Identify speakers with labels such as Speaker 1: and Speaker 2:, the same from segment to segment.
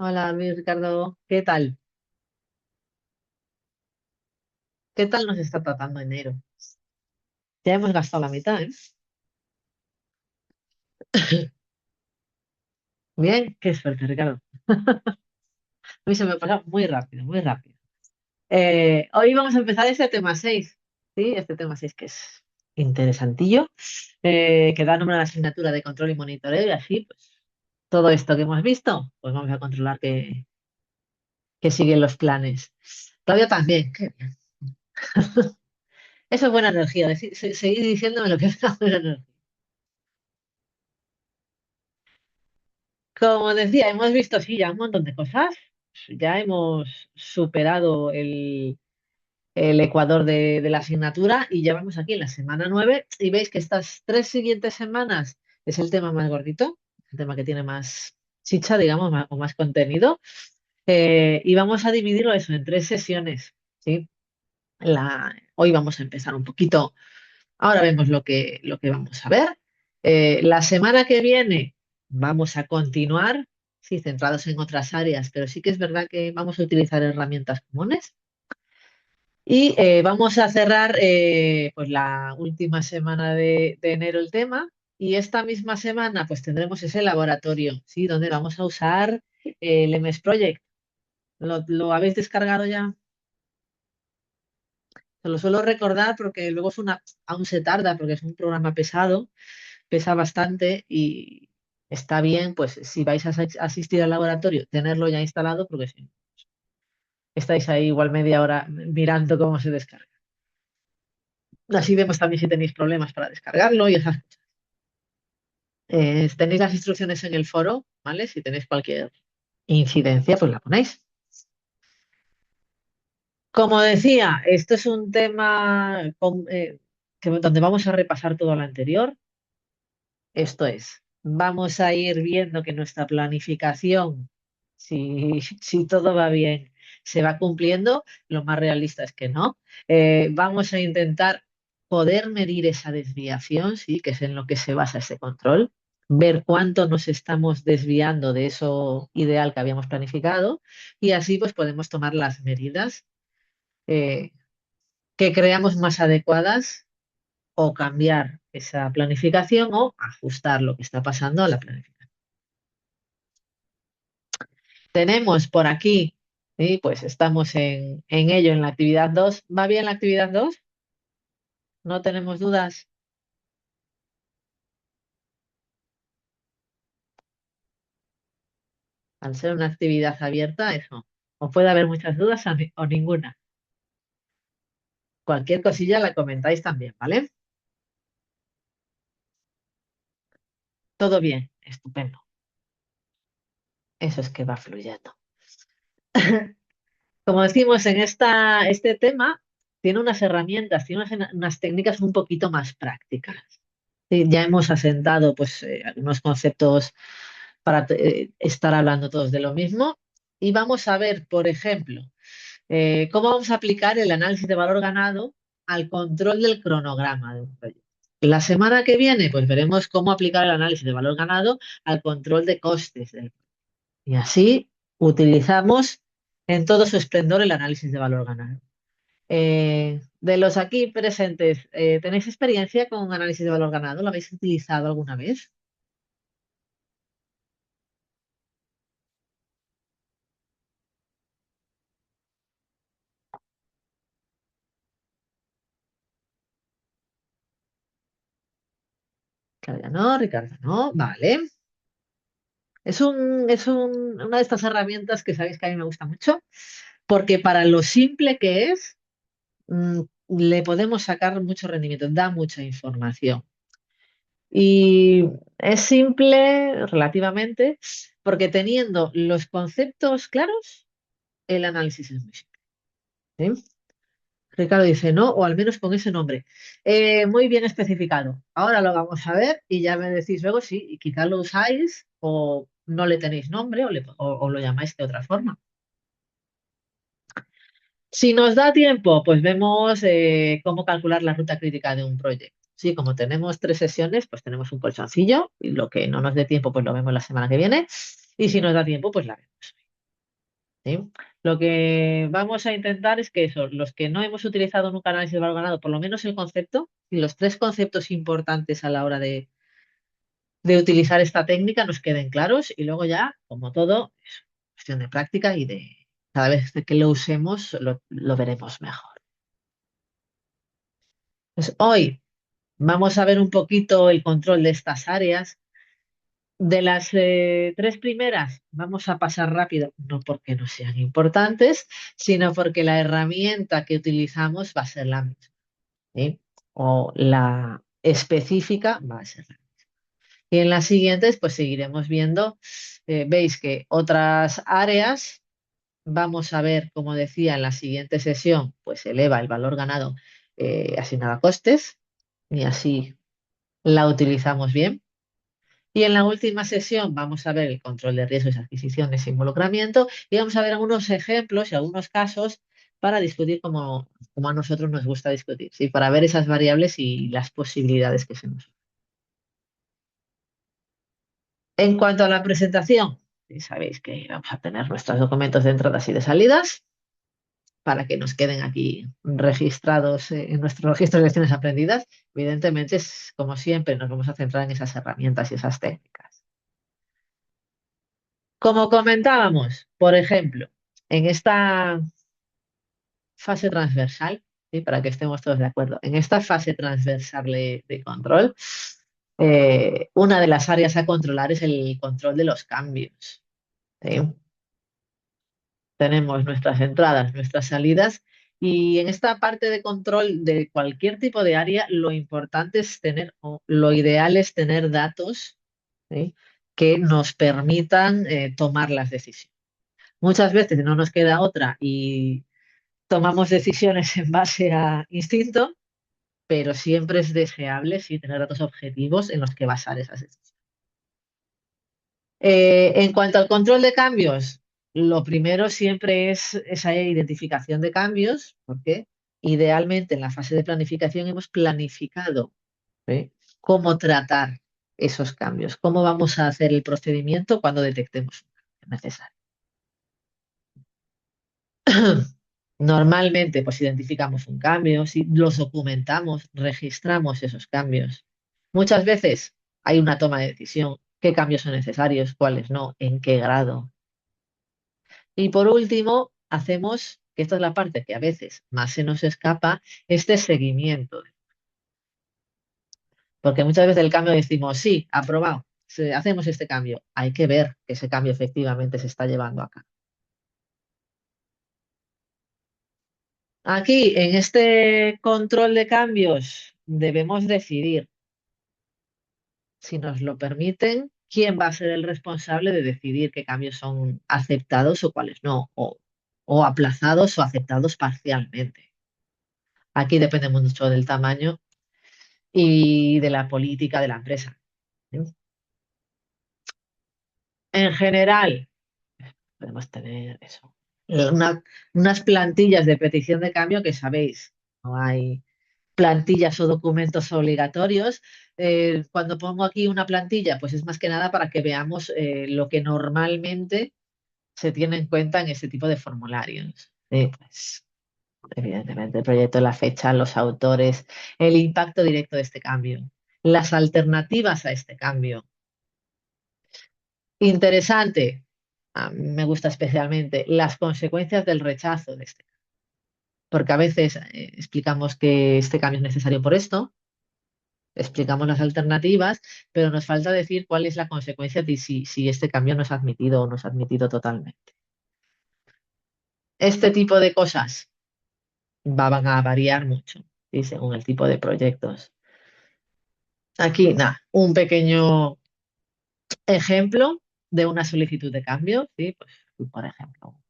Speaker 1: Hola Luis Ricardo, ¿qué tal? ¿Qué tal nos está tratando enero? Ya hemos gastado la mitad, ¿eh? Bien, qué suerte, Ricardo. A mí se me pasa muy rápido, muy rápido. Hoy vamos a empezar este tema 6, ¿sí? Este tema 6 que es interesantillo, que da nombre a la asignatura de control y monitoreo y así, pues, todo esto que hemos visto, pues vamos a controlar que siguen los planes. Todavía también, qué bien. Eso es buena energía, seguir diciéndome lo que es la buena energía. Como decía, hemos visto sí ya un montón de cosas. Ya hemos superado el ecuador de la asignatura y ya vamos aquí en la semana 9 y veis que estas tres siguientes semanas es el tema más gordito, el tema que tiene más chicha, digamos, o más contenido. Y vamos a dividirlo eso en tres sesiones, ¿sí? Hoy vamos a empezar un poquito. Ahora vemos lo que vamos a ver. La semana que viene vamos a continuar, sí, centrados en otras áreas, pero sí que es verdad que vamos a utilizar herramientas comunes. Y vamos a cerrar pues la última semana de enero el tema. Y esta misma semana pues tendremos ese laboratorio, ¿sí? Donde vamos a usar el MS Project. ¿Lo habéis descargado ya? Se lo suelo recordar porque luego aún se tarda porque es un programa pesado, pesa bastante y está bien, pues si vais a asistir al laboratorio, tenerlo ya instalado porque si no, estáis ahí igual media hora mirando cómo se descarga. Así vemos también si tenéis problemas para descargarlo y esas cosas. Tenéis las instrucciones en el foro, ¿vale? Si tenéis cualquier incidencia, pues la ponéis. Como decía, esto es un tema donde vamos a repasar todo lo anterior. Esto es, vamos a ir viendo que nuestra planificación, si todo va bien, se va cumpliendo. Lo más realista es que no. Vamos a intentar poder medir esa desviación, sí, que es en lo que se basa ese control, ver cuánto nos estamos desviando de eso ideal que habíamos planificado y así pues podemos tomar las medidas eh, que creamos más adecuadas o cambiar esa planificación o ajustar lo que está pasando a la planificación. Tenemos por aquí, ¿sí? Pues estamos en ello, en la actividad 2. ¿Va bien la actividad 2? ¿No tenemos dudas? Al ser una actividad abierta, eso. O puede haber muchas dudas o ninguna. Cualquier cosilla la comentáis también, ¿vale? Todo bien, estupendo. Eso es que va fluyendo. Como decimos, este tema tiene unas herramientas, tiene unas técnicas un poquito más prácticas. Sí, ya hemos asentado pues algunos conceptos para estar hablando todos de lo mismo y vamos a ver, por ejemplo, cómo vamos a aplicar el análisis de valor ganado al control del cronograma de un proyecto. La semana que viene, pues veremos cómo aplicar el análisis de valor ganado al control de costes del proyecto. Y así utilizamos en todo su esplendor el análisis de valor ganado. De los aquí presentes, ¿tenéis experiencia con análisis de valor ganado? ¿Lo habéis utilizado alguna vez? Claudia, no, Ricardo, no, vale. Una de estas herramientas que sabéis que a mí me gusta mucho, porque para lo simple que es, mm, le podemos sacar mucho rendimiento, da mucha información. Y es simple relativamente, porque teniendo los conceptos claros, el análisis es muy simple. ¿Sí? Ricardo dice no, o al menos con ese nombre. Muy bien especificado. Ahora lo vamos a ver y ya me decís luego si quizás lo usáis o no le tenéis nombre o lo llamáis de otra forma. Si nos da tiempo, pues vemos cómo calcular la ruta crítica de un proyecto. Sí, como tenemos tres sesiones, pues tenemos un colchoncillo y lo que no nos dé tiempo, pues lo vemos la semana que viene. Y si nos da tiempo, pues la vemos. ¿sí? Lo que vamos a intentar es que eso, los que no hemos utilizado nunca análisis de valor ganado, por lo menos el concepto y los tres conceptos importantes a la hora de utilizar esta técnica nos queden claros y luego ya, como todo, es cuestión de práctica y de cada vez que lo usemos lo veremos mejor. Pues hoy vamos a ver un poquito el control de estas áreas. De las tres primeras vamos a pasar rápido, no porque no sean importantes, sino porque la herramienta que utilizamos va a ser la misma, ¿sí? O la específica va a ser la misma. Y en las siguientes, pues seguiremos viendo, veis que otras áreas, vamos a ver, como decía en la siguiente sesión, pues eleva el valor ganado asignado a costes y así la utilizamos bien. Y en la última sesión vamos a ver el control de riesgos, adquisiciones e involucramiento y vamos a ver algunos ejemplos y algunos casos para discutir como a nosotros nos gusta discutir, ¿sí? Para ver esas variables y las posibilidades que se nos. En cuanto a la presentación, sí sabéis que vamos a tener nuestros documentos de entradas y de salidas para que nos queden aquí registrados en nuestro registro de lecciones aprendidas. Evidentemente, como siempre, nos vamos a centrar en esas herramientas y esas técnicas. Como comentábamos, por ejemplo, en esta fase transversal, ¿sí? Para que estemos todos de acuerdo, en esta fase transversal de control, una de las áreas a controlar es el control de los cambios, ¿sí? Tenemos nuestras entradas, nuestras salidas y en esta parte de control de cualquier tipo de área, lo importante es tener, o lo ideal es tener datos, ¿sí? Que nos permitan tomar las decisiones. Muchas veces no nos queda otra y tomamos decisiones en base a instinto, pero siempre es deseable sí tener datos objetivos en los que basar esas decisiones. En cuanto al control de cambios, lo primero siempre es esa identificación de cambios, porque idealmente en la fase de planificación hemos planificado, ¿sí? Cómo tratar esos cambios, cómo vamos a hacer el procedimiento cuando detectemos un cambio necesario. Normalmente, pues identificamos un cambio, si los documentamos, registramos esos cambios. Muchas veces hay una toma de decisión, qué cambios son necesarios, cuáles no, en qué grado. Y por último, hacemos, que esta es la parte que a veces más se nos escapa, este seguimiento. Porque muchas veces el cambio decimos, sí, aprobado, hacemos este cambio. Hay que ver que ese cambio efectivamente se está llevando a cabo. Aquí, en este control de cambios, debemos decidir, si nos lo permiten, quién va a ser el responsable de decidir qué cambios son aceptados o cuáles no, o aplazados o aceptados parcialmente. Aquí depende mucho del tamaño y de la política de la empresa. ¿Sí? En general, podemos tener eso. una- Unas plantillas de petición de cambio que sabéis, no hay plantillas o documentos obligatorios. Cuando pongo aquí una plantilla, pues es más que nada para que veamos lo que normalmente se tiene en cuenta en este tipo de formularios. Pues, evidentemente, el proyecto, la fecha, los autores, el impacto directo de este cambio, las alternativas a este cambio. Interesante, a mí me gusta especialmente, las consecuencias del rechazo de este cambio, porque a veces explicamos que este cambio es necesario por esto, explicamos las alternativas, pero nos falta decir cuál es la consecuencia de si este cambio no es admitido o no es admitido totalmente. Este tipo de cosas van a variar mucho, ¿sí? Según el tipo de proyectos. Aquí, nada, un pequeño ejemplo de una solicitud de cambio, ¿sí? Pues, por ejemplo,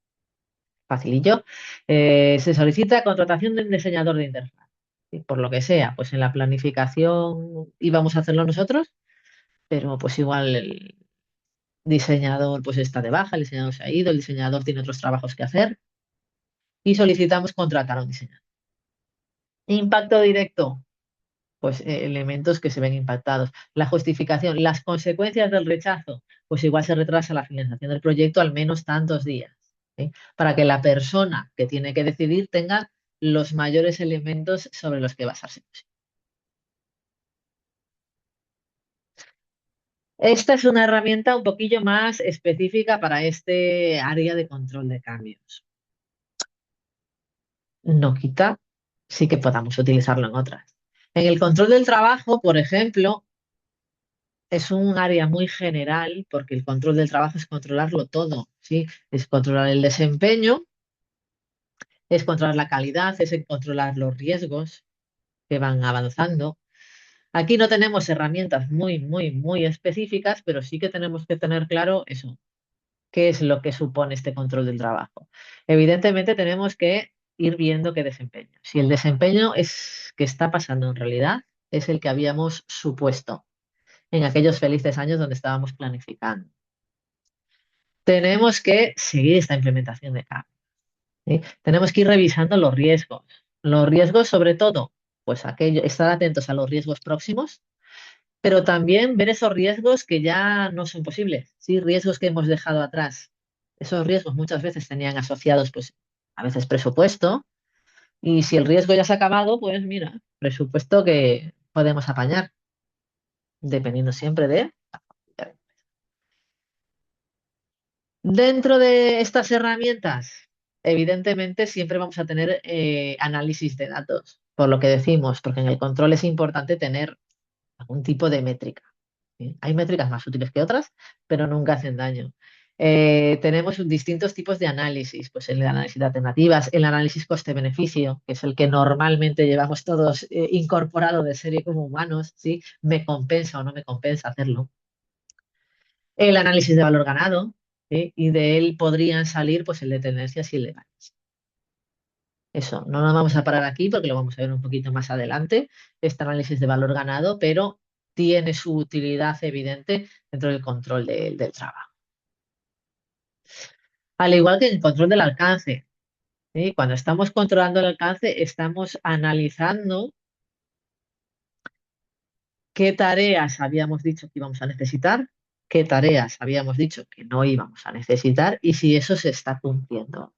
Speaker 1: facilillo, se solicita contratación de un diseñador de interfaz. ¿Sí? Por lo que sea, pues en la planificación íbamos a hacerlo nosotros, pero pues igual el diseñador pues está de baja, el diseñador se ha ido, el diseñador tiene otros trabajos que hacer y solicitamos contratar a un diseñador. Impacto directo, pues elementos que se ven impactados. La justificación, las consecuencias del rechazo, pues igual se retrasa la finalización del proyecto al menos tantos días. ¿sí? Para que la persona que tiene que decidir tenga los mayores elementos sobre los que basarse. Esta es una herramienta un poquillo más específica para este área de control de cambios. No quita, sí que podamos utilizarlo en otras. En el control del trabajo, por ejemplo, es un área muy general porque el control del trabajo es controlarlo todo, ¿sí? Es controlar el desempeño, es controlar la calidad, es controlar los riesgos que van avanzando. Aquí no tenemos herramientas muy específicas, pero sí que tenemos que tener claro eso, qué es lo que supone este control del trabajo. Evidentemente tenemos que ir viendo qué desempeño. Si el desempeño es que está pasando en realidad es el que habíamos supuesto en aquellos felices años donde estábamos planificando. Tenemos que seguir esta implementación de cambio, ¿sí? Tenemos que ir revisando los riesgos. Los riesgos, sobre todo, pues aquello, estar atentos a los riesgos próximos, pero también ver esos riesgos que ya no son posibles, ¿sí? Riesgos que hemos dejado atrás. Esos riesgos muchas veces tenían asociados, pues, a veces presupuesto, y si el riesgo ya se ha acabado, pues mira, presupuesto que podemos apañar, dependiendo siempre de... Dentro de estas herramientas, evidentemente siempre vamos a tener análisis de datos, por lo que decimos, porque en el control es importante tener algún tipo de métrica. ¿Sí? Hay métricas más útiles que otras, pero nunca hacen daño. Tenemos distintos tipos de análisis, pues el análisis de alternativas, el análisis coste-beneficio, que es el que normalmente llevamos todos incorporado de serie como humanos, ¿sí? ¿Me compensa o no me compensa hacerlo? El análisis de valor ganado, ¿sí? Y de él podrían salir pues el de tendencias ilegales. Eso, no nos vamos a parar aquí porque lo vamos a ver un poquito más adelante, este análisis de valor ganado, pero tiene su utilidad evidente dentro del control del trabajo. Al igual que el control del alcance, ¿sí? Cuando estamos controlando el alcance, estamos analizando qué tareas habíamos dicho que íbamos a necesitar, qué tareas habíamos dicho que no íbamos a necesitar y si eso se está cumpliendo.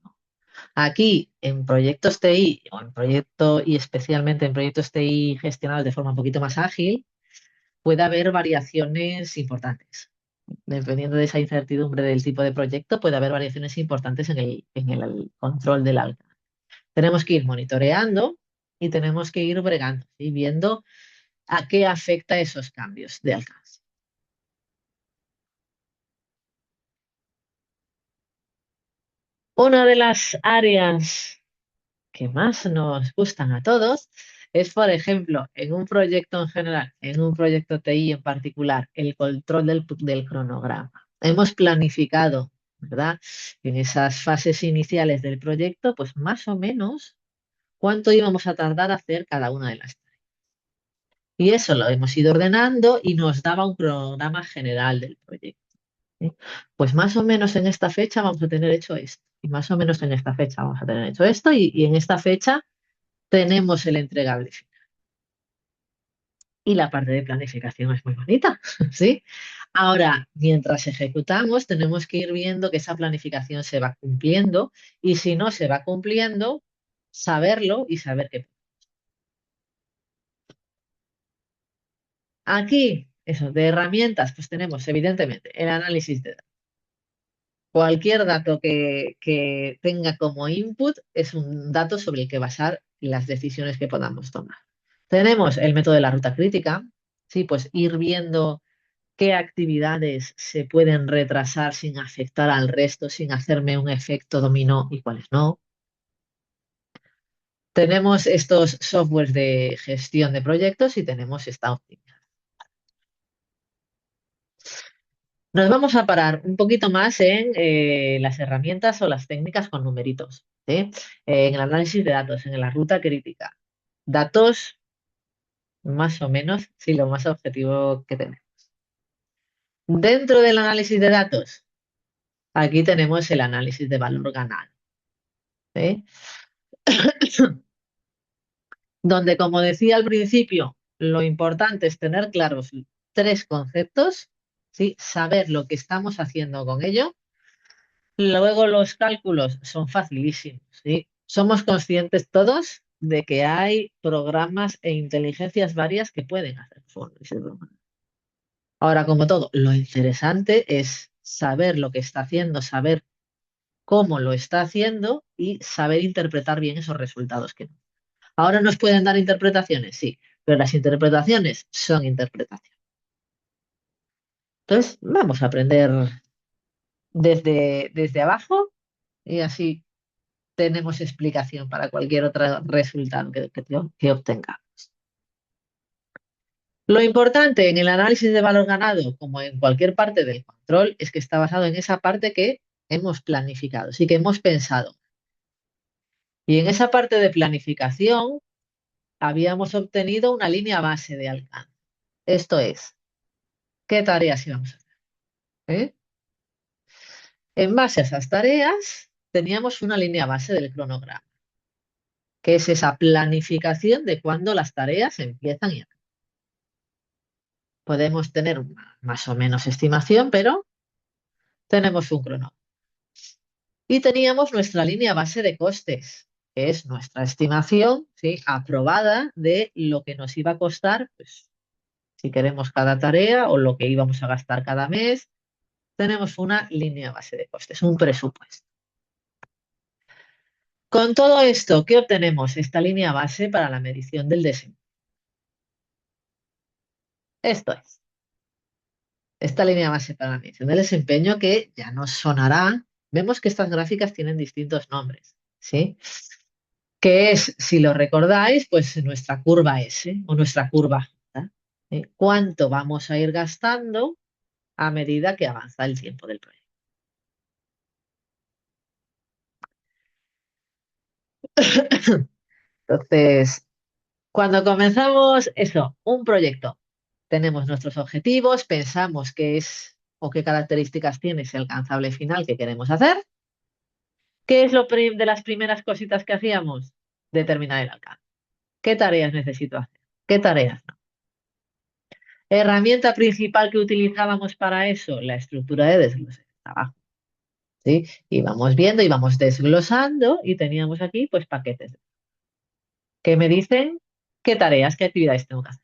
Speaker 1: Aquí, en proyectos TI o en proyecto y especialmente en proyectos TI gestionados de forma un poquito más ágil, puede haber variaciones importantes. Dependiendo de esa incertidumbre del tipo de proyecto, puede haber variaciones importantes en el control del alcance. Tenemos que ir monitoreando y tenemos que ir bregando y viendo a qué afecta esos cambios de alcance. Una de las áreas que más nos gustan a todos es, por ejemplo, en un proyecto en general, en un proyecto TI en particular, el control del cronograma. Hemos planificado, ¿verdad? En esas fases iniciales del proyecto, pues más o menos cuánto íbamos a tardar a hacer cada una de las tareas. Y eso lo hemos ido ordenando y nos daba un cronograma general del proyecto. ¿Sí? Pues más o menos en esta fecha vamos a tener hecho esto. Y más o menos en esta fecha vamos a tener hecho esto. Y en esta fecha tenemos el entregable final. Y la parte de planificación es muy bonita, ¿sí? Ahora, mientras ejecutamos, tenemos que ir viendo que esa planificación se va cumpliendo y si no se va cumpliendo, saberlo y saber qué. Aquí, eso, de herramientas, pues tenemos evidentemente el análisis de datos. Cualquier dato que tenga como input es un dato sobre el que basar las decisiones que podamos tomar. Tenemos el método de la ruta crítica, sí, pues ir viendo qué actividades se pueden retrasar sin afectar al resto, sin hacerme un efecto dominó y cuáles no. Tenemos estos softwares de gestión de proyectos y tenemos esta optimización. Nos vamos a parar un poquito más en las herramientas o las técnicas con numeritos, ¿sí? En el análisis de datos, en la ruta crítica. Datos más o menos, sí, lo más objetivo que tenemos. Dentro del análisis de datos, aquí tenemos el análisis de valor ganado, ¿sí? Donde, como decía al principio, lo importante es tener claros tres conceptos, ¿sí? Saber lo que estamos haciendo con ello Luego los cálculos son facilísimos, ¿sí? Somos conscientes todos de que hay programas e inteligencias varias que pueden hacer análisis de valor. Ahora, como todo, lo interesante es saber lo que está haciendo, saber cómo lo está haciendo y saber interpretar bien esos resultados que ahora nos pueden dar interpretaciones, sí, pero las interpretaciones son interpretaciones. Entonces, vamos a aprender desde abajo y así tenemos explicación para cualquier otro resultado que obtenga. Lo importante en el análisis de valor ganado, como en cualquier parte del control, es que está basado en esa parte que hemos planificado, sí que hemos pensado. Y en esa parte de planificación habíamos obtenido una línea base de alcance. Esto es, ¿qué tareas íbamos a hacer? ¿Eh? En base a esas tareas, teníamos una línea base del cronograma, que es esa planificación de cuándo las tareas empiezan y acaban. Podemos tener una más o menos estimación, pero tenemos un cronograma. Y teníamos nuestra línea base de costes, que es nuestra estimación, ¿sí? Aprobada de lo que nos iba a costar, pues, si queremos cada tarea o lo que íbamos a gastar cada mes. Tenemos una línea base de costes, un presupuesto. Con todo esto, ¿qué obtenemos? Esta línea base para la medición del desempeño. Esto es, esta línea base para la medición del desempeño que ya nos sonará. Vemos que estas gráficas tienen distintos nombres, ¿sí? Que es, si lo recordáis, pues nuestra curva S o nuestra curva J. ¿Cuánto vamos a ir gastando a medida que avanza el tiempo del proyecto? Entonces, cuando comenzamos eso, un proyecto, tenemos nuestros objetivos, pensamos qué es o qué características tiene ese alcanzable final que queremos hacer. ¿Qué es de las primeras cositas que hacíamos? Determinar el alcance. ¿Qué tareas necesito hacer? ¿Qué tareas no? Herramienta principal que utilizábamos para eso, la estructura de desglose de trabajo. ¿Sí? Íbamos viendo, íbamos desglosando y teníamos aquí pues paquetes que me dicen qué tareas, qué actividades tengo que hacer.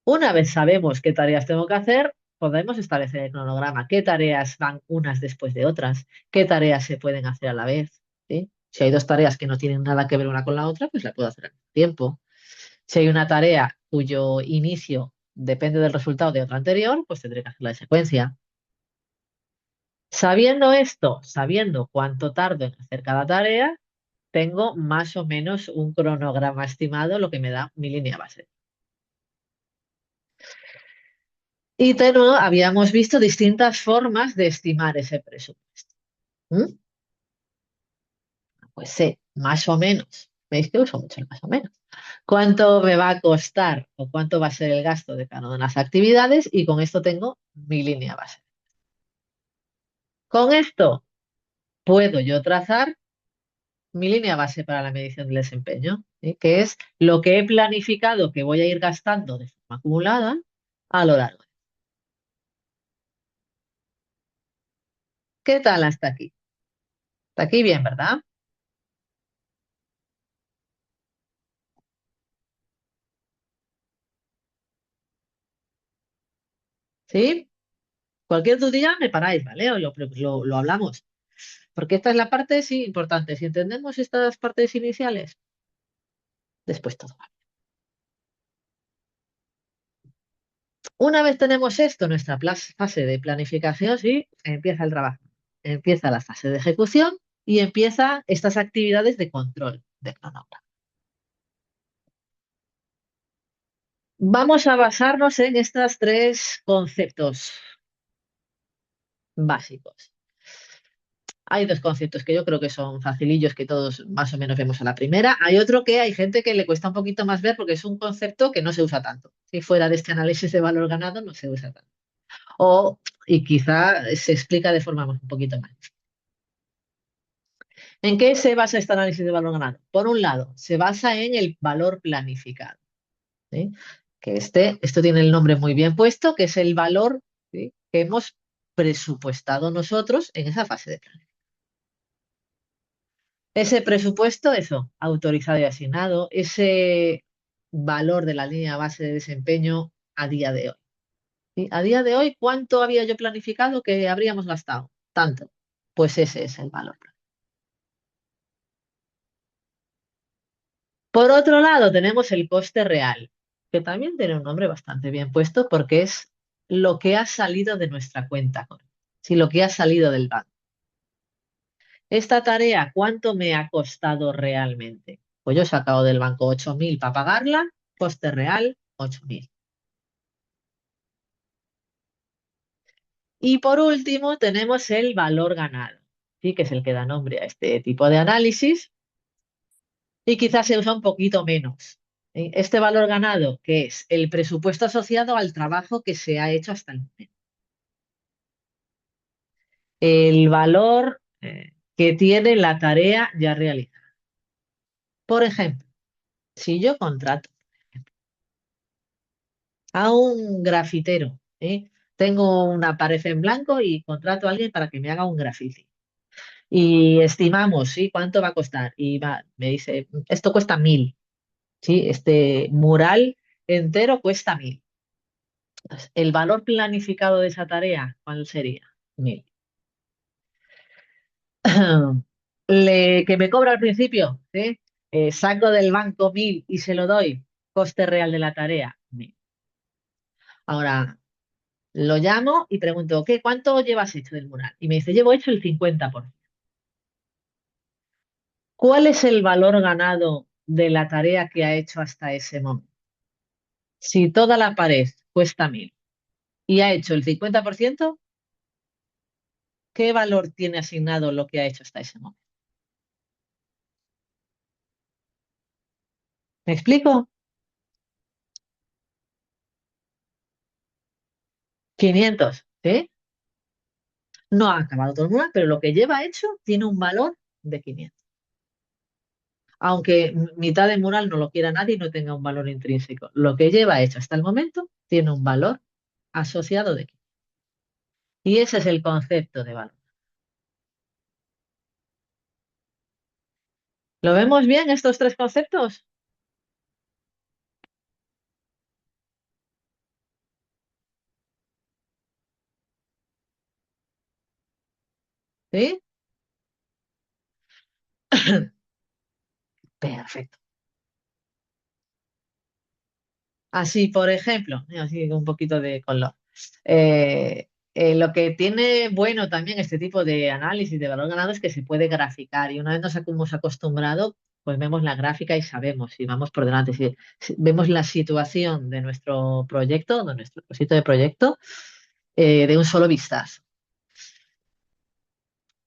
Speaker 1: Una vez sabemos qué tareas tengo que hacer, podemos establecer el cronograma, qué tareas van unas después de otras, qué tareas se pueden hacer a la vez. ¿Sí? Si hay dos tareas que no tienen nada que ver una con la otra, pues la puedo hacer al mismo tiempo. Si hay una tarea cuyo inicio depende del resultado de otra anterior, pues tendré que hacerla de secuencia. Sabiendo esto, sabiendo cuánto tardo en hacer cada tarea, tengo más o menos un cronograma estimado, lo que me da mi línea base. Y de nuevo, habíamos visto distintas formas de estimar ese presupuesto. ¿Mm? Pues sé, más o menos. ¿Veis que uso mucho el más o menos? ¿Cuánto me va a costar o cuánto va a ser el gasto de cada una de las actividades? Y con esto tengo mi línea base. Con esto puedo yo trazar mi línea base para la medición del desempeño, ¿sí? Que es lo que he planificado que voy a ir gastando de forma acumulada a lo largo. ¿Qué tal hasta aquí? Hasta aquí bien, ¿verdad? ¿Sí? Cualquier dudilla me paráis, ¿vale? O lo hablamos. Porque esta es la parte, sí, importante. Si entendemos estas partes iniciales, después todo va. Una vez tenemos esto, nuestra fase de planificación, sí, empieza el trabajo. Empieza la fase de ejecución y empieza estas actividades de control de cronograma. Vamos a basarnos en estos tres conceptos básicos. Hay dos conceptos que yo creo que son facilillos, que todos más o menos vemos a la primera. Hay otro que hay gente que le cuesta un poquito más ver porque es un concepto que no se usa tanto. Si fuera de este análisis de valor ganado, no se usa tanto. Y quizá se explica de forma un poquito más. ¿En qué se basa este análisis de valor ganado? Por un lado, se basa en el valor planificado. ¿Sí? Que esto tiene el nombre muy bien puesto, que es el valor, ¿sí? que hemos presupuestado nosotros en esa fase de plan. Ese presupuesto, eso, autorizado y asignado, ese valor de la línea base de desempeño a día de hoy. ¿Sí? A día de hoy, ¿cuánto había yo planificado que habríamos gastado? Tanto. Pues ese es el valor. Por otro lado, tenemos el coste real, que también tiene un nombre bastante bien puesto porque es lo que ha salido de nuestra cuenta, sí, lo que ha salido del banco. Esta tarea, ¿cuánto me ha costado realmente? Pues yo he sacado del banco 8.000 para pagarla, coste real 8.000. Y por último, tenemos el valor ganado, ¿sí? Que es el que da nombre a este tipo de análisis y quizás se usa un poquito menos. Este valor ganado, que es el presupuesto asociado al trabajo que se ha hecho hasta el momento. El valor que tiene la tarea ya realizada. Por ejemplo, si yo contrato a un grafitero, ¿eh? Tengo una pared en blanco y contrato a alguien para que me haga un grafiti. Y estimamos, ¿sí? ¿Cuánto va a costar? Y me dice, esto cuesta 1.000, ¿sí? Este mural entero cuesta 1.000. Entonces, el valor planificado de esa tarea, ¿cuál sería? 1.000. Que me cobra al principio, ¿sí? Saco del banco 1.000 y se lo doy. Coste real de la tarea, 1.000. Ahora, lo llamo y pregunto, ¿qué? ¿Cuánto llevas hecho del mural? Y me dice, llevo hecho el 50%. ¿Cuál es el valor ganado de la tarea que ha hecho hasta ese momento? Si toda la pared cuesta 1.000 y ha hecho el 50%, ¿qué valor tiene asignado lo que ha hecho hasta ese momento? ¿Me explico? 500, ¿sí? No ha acabado todo el mural, pero lo que lleva hecho tiene un valor de 500. Aunque mitad del mural no lo quiera nadie y no tenga un valor intrínseco. Lo que lleva hecho hasta el momento tiene un valor asociado de 500. Y ese es el concepto de valor. ¿Lo vemos bien estos tres conceptos? ¿Sí? Perfecto. Así, por ejemplo, así un poquito de color. Lo que tiene bueno también este tipo de análisis de valor ganado es que se puede graficar y una vez nos hemos acostumbrado, pues vemos la gráfica y sabemos si vamos por delante, si vemos la situación de nuestro proyecto, de nuestro proyecto de proyecto, de un solo vistazo.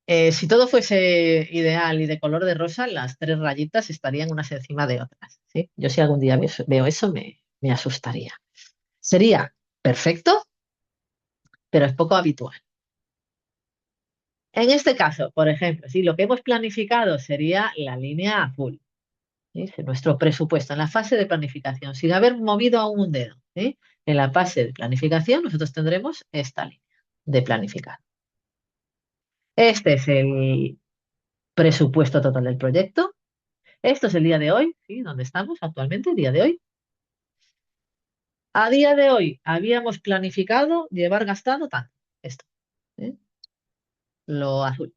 Speaker 1: Si todo fuese ideal y de color de rosa, las tres rayitas estarían unas encima de otras, ¿sí? Yo si algún día veo eso me asustaría. Sería perfecto, pero es poco habitual. En este caso, por ejemplo, si lo que hemos planificado sería la línea azul, ¿sí? Es nuestro presupuesto en la fase de planificación, sin haber movido aún un dedo, ¿sí? En la fase de planificación nosotros tendremos esta línea de planificar. Este es el presupuesto total del proyecto. Esto es el día de hoy, ¿sí? Donde estamos actualmente, el día de hoy. A día de hoy habíamos planificado llevar gastado tanto. Esto, ¿eh? Lo azul.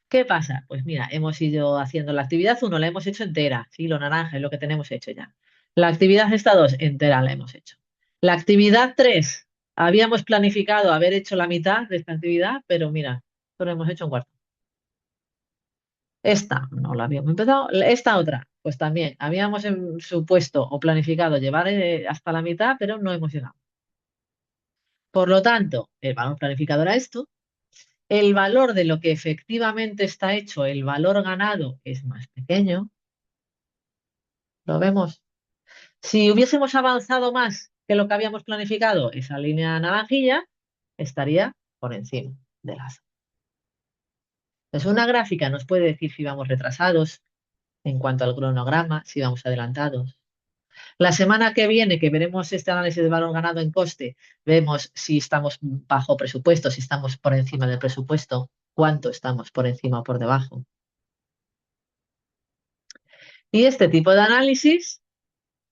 Speaker 1: ¿Qué pasa? Pues mira, hemos ido haciendo la actividad uno la hemos hecho entera, sí, lo naranja es lo que tenemos hecho ya. La actividad esta 2 entera la hemos hecho. La actividad 3 habíamos planificado haber hecho la mitad de esta actividad, pero mira, solo hemos hecho un cuarto. Esta no la habíamos empezado. Esta otra, pues también habíamos supuesto o planificado llevar hasta la mitad, pero no hemos llegado. Por lo tanto, el valor planificado era esto. El valor de lo que efectivamente está hecho, el valor ganado, es más pequeño. ¿Lo vemos? Si hubiésemos avanzado más que lo que habíamos planificado, esa línea naranjilla estaría por encima de las. Entonces, una gráfica nos puede decir si vamos retrasados en cuanto al cronograma, si vamos adelantados. La semana que viene, que veremos este análisis de valor ganado en coste, vemos si estamos bajo presupuesto, si estamos por encima del presupuesto, cuánto estamos por encima o por debajo. Y este tipo de análisis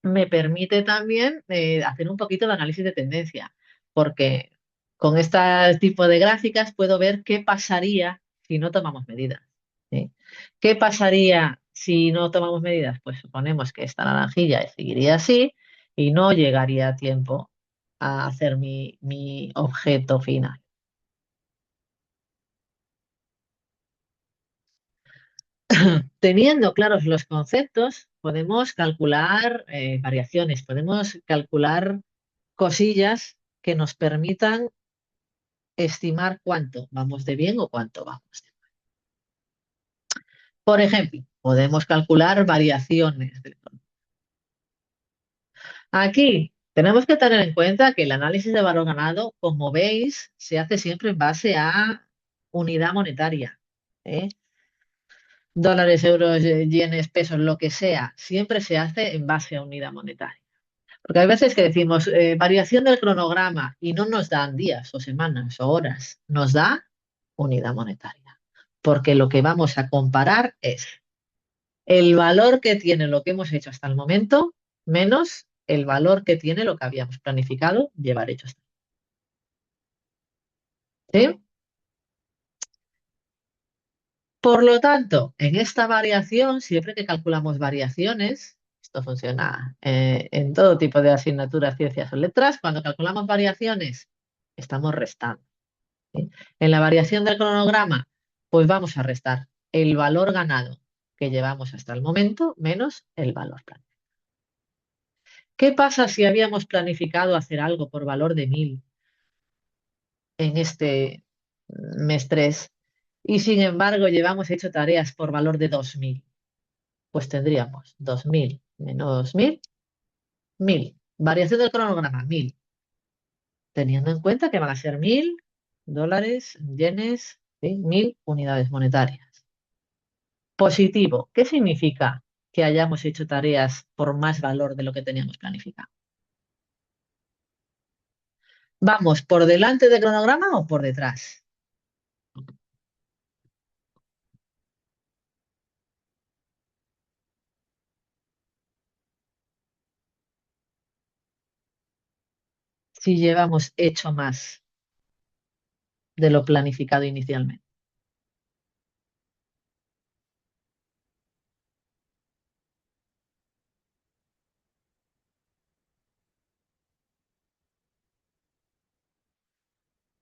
Speaker 1: me permite también hacer un poquito de análisis de tendencia, porque con este tipo de gráficas puedo ver qué pasaría si no tomamos medidas. ¿Sí? ¿Qué pasaría si no tomamos medidas? Pues suponemos que esta naranjilla seguiría así y no llegaría a tiempo a hacer mi objeto final. Teniendo claros los conceptos, podemos calcular variaciones, podemos calcular cosillas que nos permitan estimar cuánto vamos de bien o cuánto vamos de mal. Por ejemplo, podemos calcular variaciones. Aquí tenemos que tener en cuenta que el análisis de valor ganado, como veis, se hace siempre en base a unidad monetaria. ¿Eh? Dólares, euros, yenes, pesos, lo que sea, siempre se hace en base a unidad monetaria. Porque hay veces que decimos variación del cronograma y no nos dan días o semanas o horas, nos da unidad monetaria. Porque lo que vamos a comparar es el valor que tiene lo que hemos hecho hasta el momento menos el valor que tiene lo que habíamos planificado llevar hecho hasta el momento. ¿Sí? Por lo tanto, en esta variación, siempre que calculamos variaciones, esto funciona en todo tipo de asignaturas, ciencias o letras, cuando calculamos variaciones, estamos restando. ¿Sí? En la variación del cronograma, pues vamos a restar el valor ganado que llevamos hasta el momento menos el valor planificado. ¿Qué pasa si habíamos planificado hacer algo por valor de 1.000 en este mes 3 y sin embargo llevamos hecho tareas por valor de 2.000? Pues tendríamos 2.000 menos 1.000, 1.000. Variación del cronograma, 1.000. Teniendo en cuenta que van a ser 1.000 dólares, yenes, ¿sí? 1.000 unidades monetarias. Positivo, ¿qué significa que hayamos hecho tareas por más valor de lo que teníamos planificado? ¿Vamos por delante del cronograma o por detrás? Si llevamos hecho más de lo planificado inicialmente.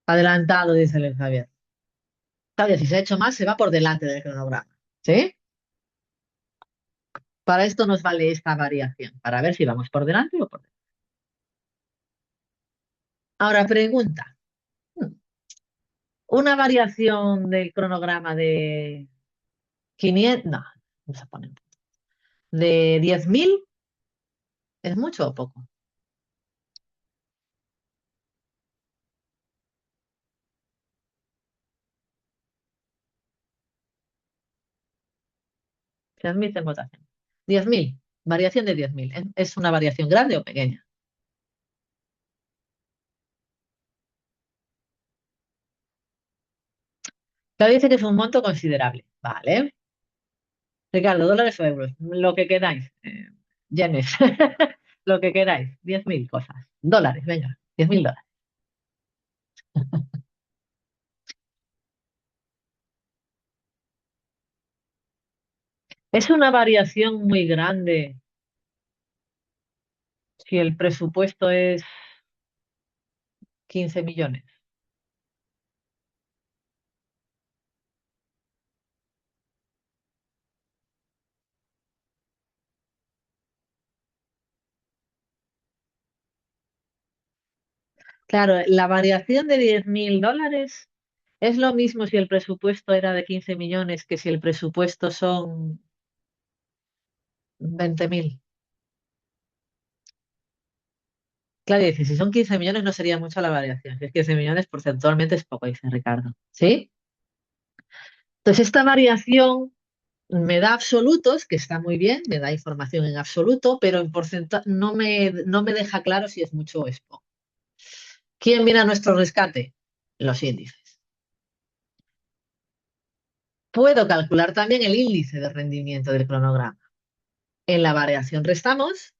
Speaker 1: Adelantado, dice el Javier. Javier, si se ha hecho más, se va por delante del cronograma. ¿Sí? Para esto nos vale esta variación, para ver si vamos por delante o por detrás. Ahora pregunta, una variación del cronograma de 500, no, vamos a poner, de 10.000, ¿es mucho o poco? Se admite en votación. 10.000, variación de 10.000. ¿Es una variación grande o pequeña? Claro, dice que es un monto considerable. Vale. Ricardo, dólares o euros, lo que queráis. Yenes, lo que queráis. 10.000 cosas. Dólares, venga, 10.000 dólares. Es una variación muy grande si el presupuesto es 15 millones. Claro, la variación de 10.000 dólares es lo mismo si el presupuesto era de 15 millones que si el presupuesto son 20.000. Claro, dice, si son 15 millones no sería mucha la variación. Si es 15 millones, porcentualmente es poco, dice Ricardo. ¿Sí? Entonces, esta variación Me da absolutos, que está muy bien, me da información en absoluto, pero en porcentaje no me deja claro si es mucho o es poco. ¿Quién viene a nuestro rescate? Los índices. Puedo calcular también el índice de rendimiento del cronograma. En la variación restamos,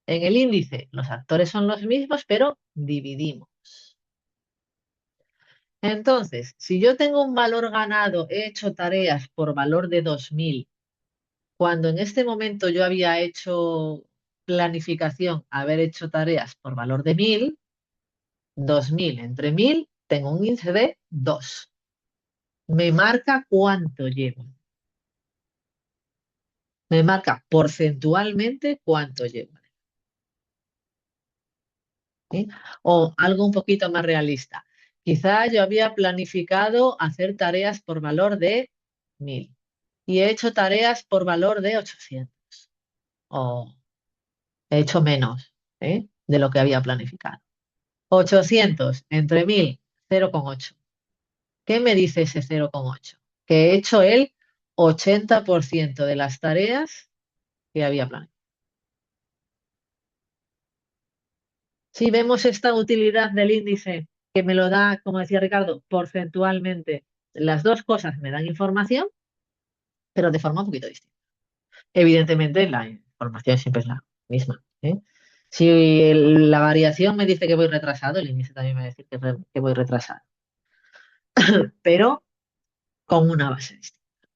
Speaker 1: en el índice los actores son los mismos, pero dividimos. Entonces, si yo tengo un valor ganado, he hecho tareas por valor de 2000, cuando en este momento yo había hecho planificación, haber hecho tareas por valor de 1000, 2000 entre 1000, tengo un índice de 2. Me marca cuánto llevo. Me marca porcentualmente cuánto llevo. ¿Sí? O algo un poquito más realista. Quizá yo había planificado hacer tareas por valor de 1000 y he hecho tareas por valor de 800 o he hecho menos, de lo que había planificado. 800 entre 1000, 0,8. ¿Qué me dice ese 0,8? Que he hecho el 80% de las tareas que había planificado. Si vemos esta utilidad del índice que me lo da, como decía Ricardo, porcentualmente, las dos cosas me dan información, pero de forma un poquito distinta. Evidentemente, la información siempre es la misma, ¿eh? Si la variación me dice que voy retrasado, el índice también me va a decir que voy retrasado, pero con una base distinta.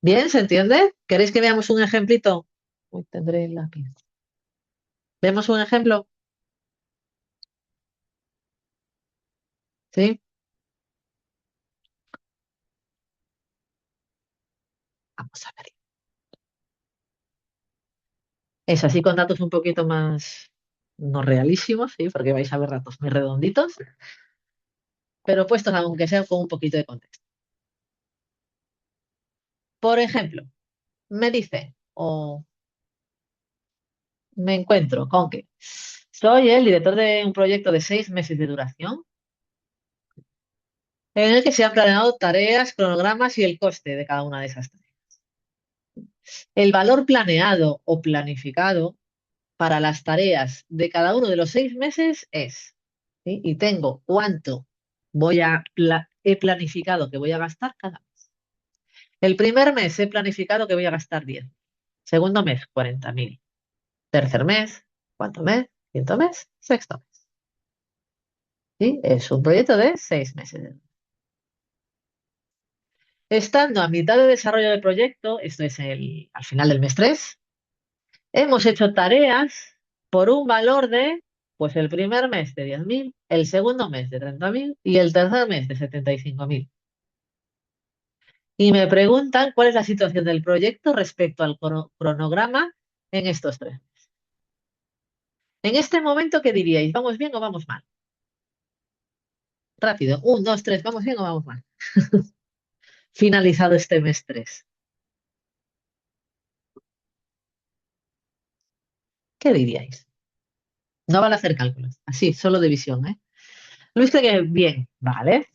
Speaker 1: ¿Bien? ¿Se entiende? ¿Queréis que veamos un ejemplito? Uy, tendré el lápiz. ¿Vemos un ejemplo? ¿Sí? Vamos a ver. Es así con datos un poquito más, no realísimos, ¿sí? Porque vais a ver datos muy redonditos, pero puestos aunque sea con un poquito de contexto. Por ejemplo, me dice, o me encuentro con que soy el director de un proyecto de 6 meses de duración, en el que se han planeado tareas, cronogramas y el coste de cada una de esas tareas. El valor planeado o planificado para las tareas de cada uno de los 6 meses es, ¿sí? Y tengo cuánto he planificado que voy a gastar cada mes. El primer mes he planificado que voy a gastar 10. Segundo mes, 40.000. Tercer mes, cuarto mes, quinto mes, sexto mes. ¿Sí? Es un proyecto de 6 meses. Estando a mitad de desarrollo del proyecto, esto es al final del mes 3, hemos hecho tareas por un valor de, pues el primer mes de 10.000, el segundo mes de 30.000 y el tercer mes de 75.000. Y me preguntan cuál es la situación del proyecto respecto al cronograma en estos tres. En este momento, ¿qué diríais? ¿Vamos bien o vamos mal? Rápido. 1, 2, 3. ¿Vamos bien o vamos mal? Finalizado este mes 3. ¿Qué diríais? No van a hacer cálculos. Así, solo de visión, ¿eh? Luis cree que bien. Vale.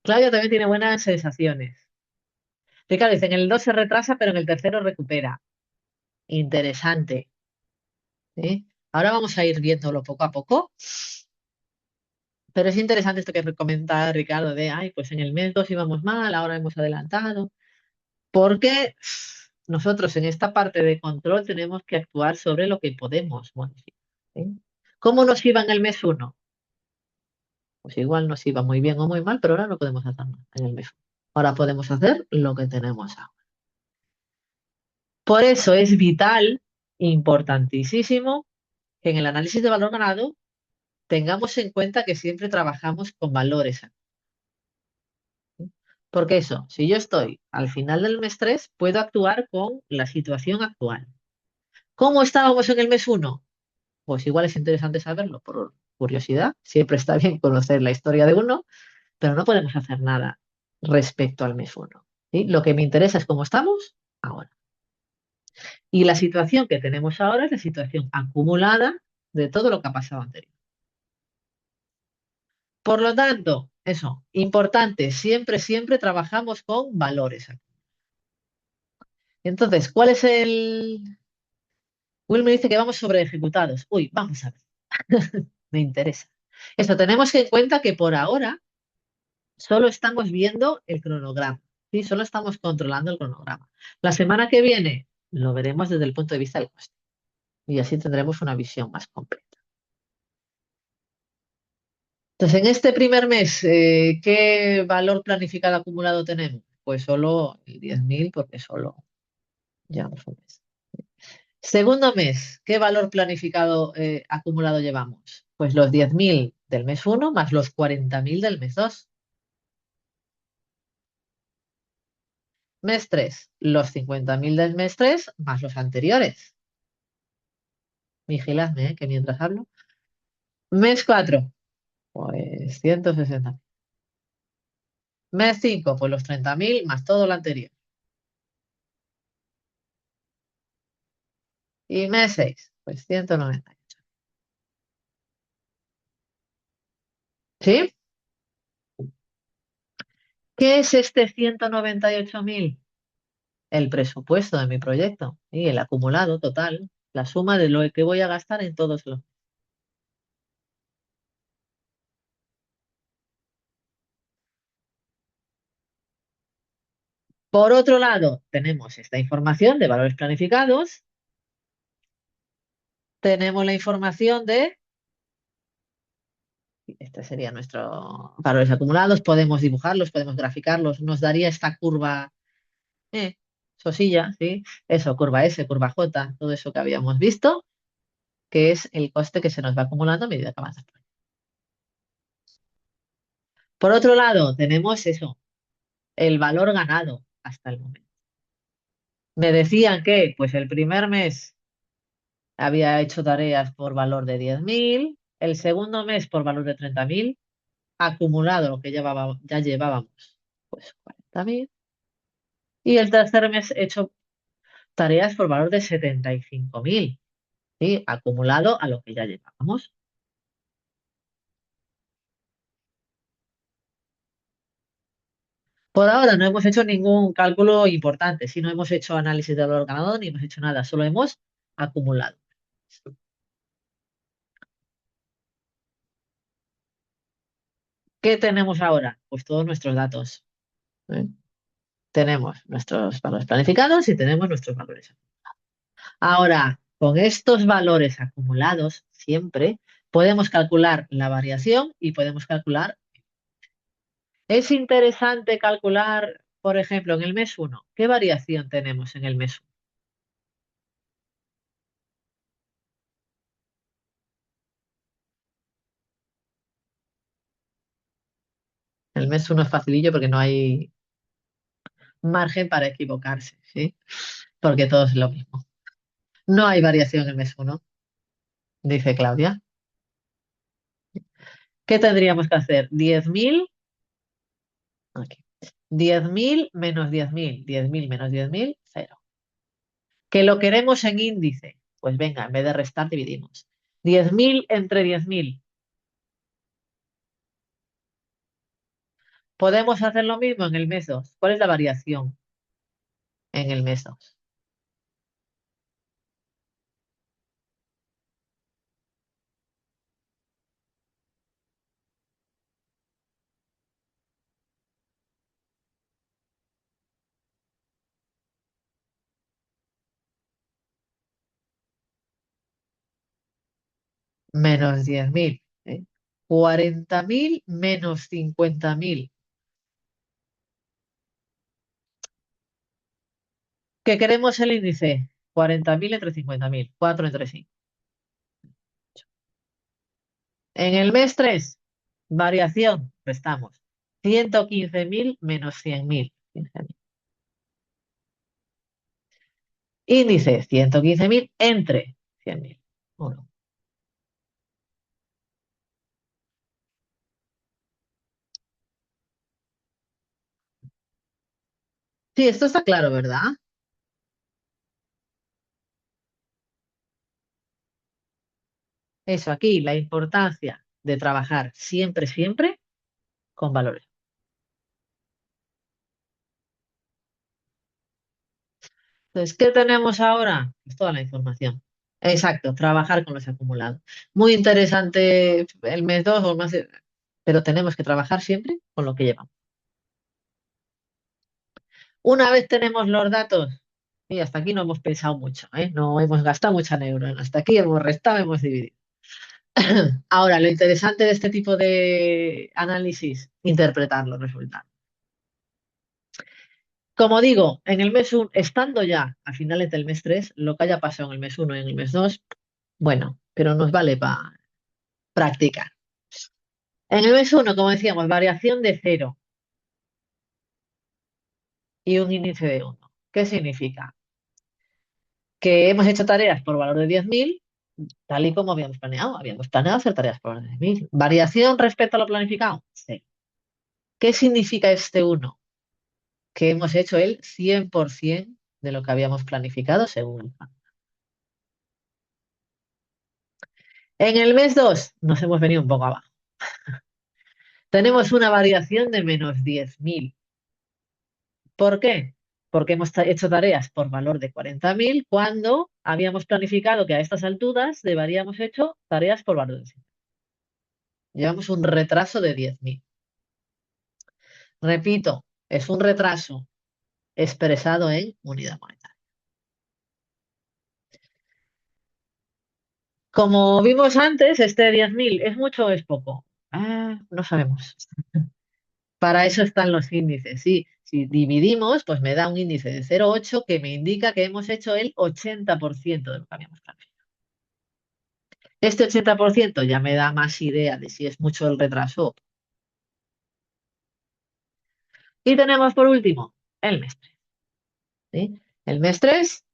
Speaker 1: Claudia también tiene buenas sensaciones. Ricardo dice, en el 2 se retrasa, pero en el tercero recupera. Interesante. ¿Sí? Ahora vamos a ir viéndolo poco a poco. Pero es interesante esto que comenta Ricardo de, ay, pues en el mes 2 íbamos mal, ahora hemos adelantado. Porque nosotros en esta parte de control tenemos que actuar sobre lo que podemos modificar. ¿Sí? ¿Cómo nos iba en el mes 1? Pues igual nos iba muy bien o muy mal, pero ahora no podemos hacer nada en el mes 1. Ahora podemos hacer lo que tenemos ahora. Por eso es vital, importantísimo, que en el análisis de valor ganado tengamos en cuenta que siempre trabajamos con valores. Porque eso, si yo estoy al final del mes 3, puedo actuar con la situación actual. ¿Cómo estábamos en el mes 1? Pues igual es interesante saberlo por curiosidad. Siempre está bien conocer la historia de uno, pero no podemos hacer nada respecto al mes 1. ¿Sí? Lo que me interesa es cómo estamos ahora. Y la situación que tenemos ahora es la situación acumulada de todo lo que ha pasado anterior. Por lo tanto, eso, importante, siempre, siempre trabajamos con valores. Entonces, ¿cuál es el...? Will me dice que vamos sobre ejecutados. Uy, vamos a ver, me interesa. Esto tenemos en cuenta que por ahora solo estamos viendo el cronograma, ¿sí? Solo estamos controlando el cronograma. La semana que viene lo veremos desde el punto de vista del coste y así tendremos una visión más completa. Entonces, en este primer mes, ¿qué valor planificado acumulado tenemos? Pues solo el 10.000 porque solo llevamos un mes. Segundo mes, ¿qué valor planificado acumulado llevamos? Pues los 10.000 del mes uno más los 40.000 del mes 2. Mes 3, los 50.000 del mes 3 más los anteriores. Vigiladme, que mientras hablo. Mes 4, pues 160. Mes 5, pues los 30.000 más todo lo anterior. Y mes 6, pues 190. ¿Sí? ¿Qué es este 198.000? El presupuesto de mi proyecto y el acumulado total, la suma de lo que voy a gastar en todos los. Por otro lado, tenemos esta información de valores planificados, tenemos la información de, este sería nuestro valores acumulados, podemos dibujarlos, podemos graficarlos, nos daría esta curva, sosilla, ¿sí? Eso, curva S, curva J, todo eso que habíamos visto, que es el coste que se nos va acumulando a medida que avanza. Por otro lado, tenemos eso, el valor ganado hasta el momento. Me decían que, pues el primer mes había hecho tareas por valor de 10.000, el segundo mes por valor de 30.000, acumulado lo que ya llevábamos, pues 40.000, y el tercer mes he hecho tareas por valor de 75.000, ¿sí? Acumulado a lo que ya llevábamos. Por ahora no hemos hecho ningún cálculo importante, si no hemos hecho análisis de valor ganado ni hemos hecho nada, solo hemos acumulado. ¿Qué tenemos ahora? Pues todos nuestros datos. ¿Eh? Tenemos nuestros valores planificados y tenemos nuestros valores. Ahora, con estos valores acumulados, siempre podemos calcular la variación y podemos calcular. Es interesante calcular, por ejemplo, en el mes uno, ¿qué variación tenemos en el mes 1? El mes uno es facilillo porque no hay margen para equivocarse, ¿sí? Porque todo es lo mismo. No hay variación en el mes uno, dice Claudia. ¿Qué tendríamos que hacer? 10.000, aquí. 10.000 menos 10.000, 10.000 menos 10.000, cero. ¿Que lo queremos en índice? Pues venga, en vez de restar, dividimos. 10.000 entre 10.000. Podemos hacer lo mismo en el mes 2. ¿Cuál es la variación en el mes 2? Menos 10.000. 40.000 menos 50.000. ¿Qué queremos el índice? 40.000 entre 50.000. 4 entre 5. En el mes 3, variación, restamos. 115.000 menos 100.000. 15.000. Índice, 115.000 entre 100.000. 1. Sí, esto está claro, ¿verdad? Eso aquí, la importancia. de trabajar siempre, siempre con valores. Entonces, ¿qué tenemos ahora? Pues toda la información. Exacto, trabajar con los acumulados. Muy interesante el mes 2 o más, pero tenemos que trabajar siempre con lo que llevamos. Una vez tenemos los datos, y hasta aquí no hemos pensado mucho, ¿eh? No hemos gastado mucha neurona. Hasta aquí hemos restado, hemos dividido. Ahora, lo interesante de este tipo de análisis, interpretar los resultados. Como digo, en el mes 1, estando ya a finales del mes 3, lo que haya pasado en el mes 1 y en el mes 2, bueno, pero nos vale para practicar. En el mes 1, como decíamos, variación de cero y un índice de uno. ¿Qué significa? Que hemos hecho tareas por valor de 10.000, tal y como habíamos planeado. Habíamos planeado hacer tareas por valor de 10.000. ¿Variación respecto a lo planificado? Sí. ¿Qué significa este uno? Que hemos hecho el 100% de lo que habíamos planificado según el plan. En el mes 2 nos hemos venido un poco abajo. Tenemos una variación de menos 10.000. ¿Por qué? Porque hemos hecho tareas por valor de 40.000 cuando habíamos planificado que a estas alturas deberíamos hecho tareas por valor de 100. Llevamos un retraso de 10.000. Repito, es un retraso expresado en unidad monetaria. Como vimos antes, este 10.000 ¿es mucho o es poco? No sabemos. Para eso están los índices. Sí, si dividimos, pues me da un índice de 0,8 que me indica que hemos hecho el 80% de lo que habíamos planificado. Este 80% ya me da más idea de si es mucho el retraso. Y tenemos por último el mes 3. ¿Sí? El mes 3,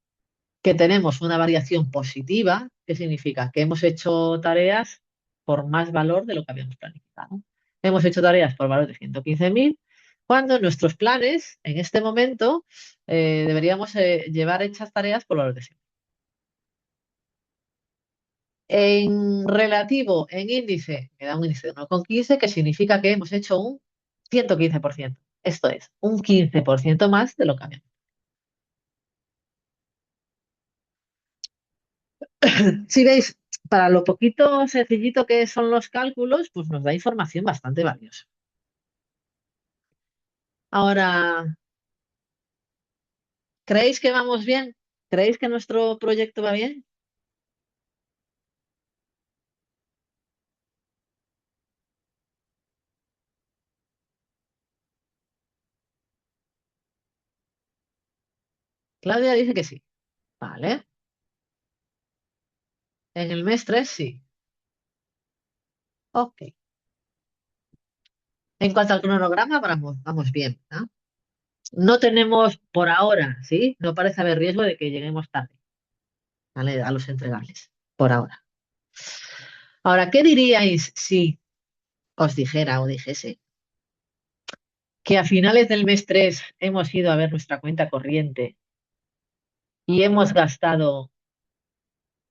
Speaker 1: que tenemos una variación positiva, que significa que hemos hecho tareas por más valor de lo que habíamos planificado. Hemos hecho tareas por valor de 115.000, cuando nuestros planes, en este momento, deberíamos llevar hechas tareas por valor de 100. En relativo, en índice, me da un índice de 1,15, que significa que hemos hecho un 115%. Esto es, un 15% más de lo que habíamos. Si veis, para lo poquito sencillito que son los cálculos, pues nos da información bastante valiosa. Ahora, ¿creéis que vamos bien? ¿Creéis que nuestro proyecto va bien? Claudia dice que sí. Vale. En el mes 3 sí. Ok. En cuanto al cronograma, vamos bien, ¿no? No tenemos por ahora, ¿sí? No parece haber riesgo de que lleguemos tarde, ¿vale? A los entregables, por ahora. Ahora, ¿qué diríais si os dijera o dijese que a finales del mes 3 hemos ido a ver nuestra cuenta corriente y hemos gastado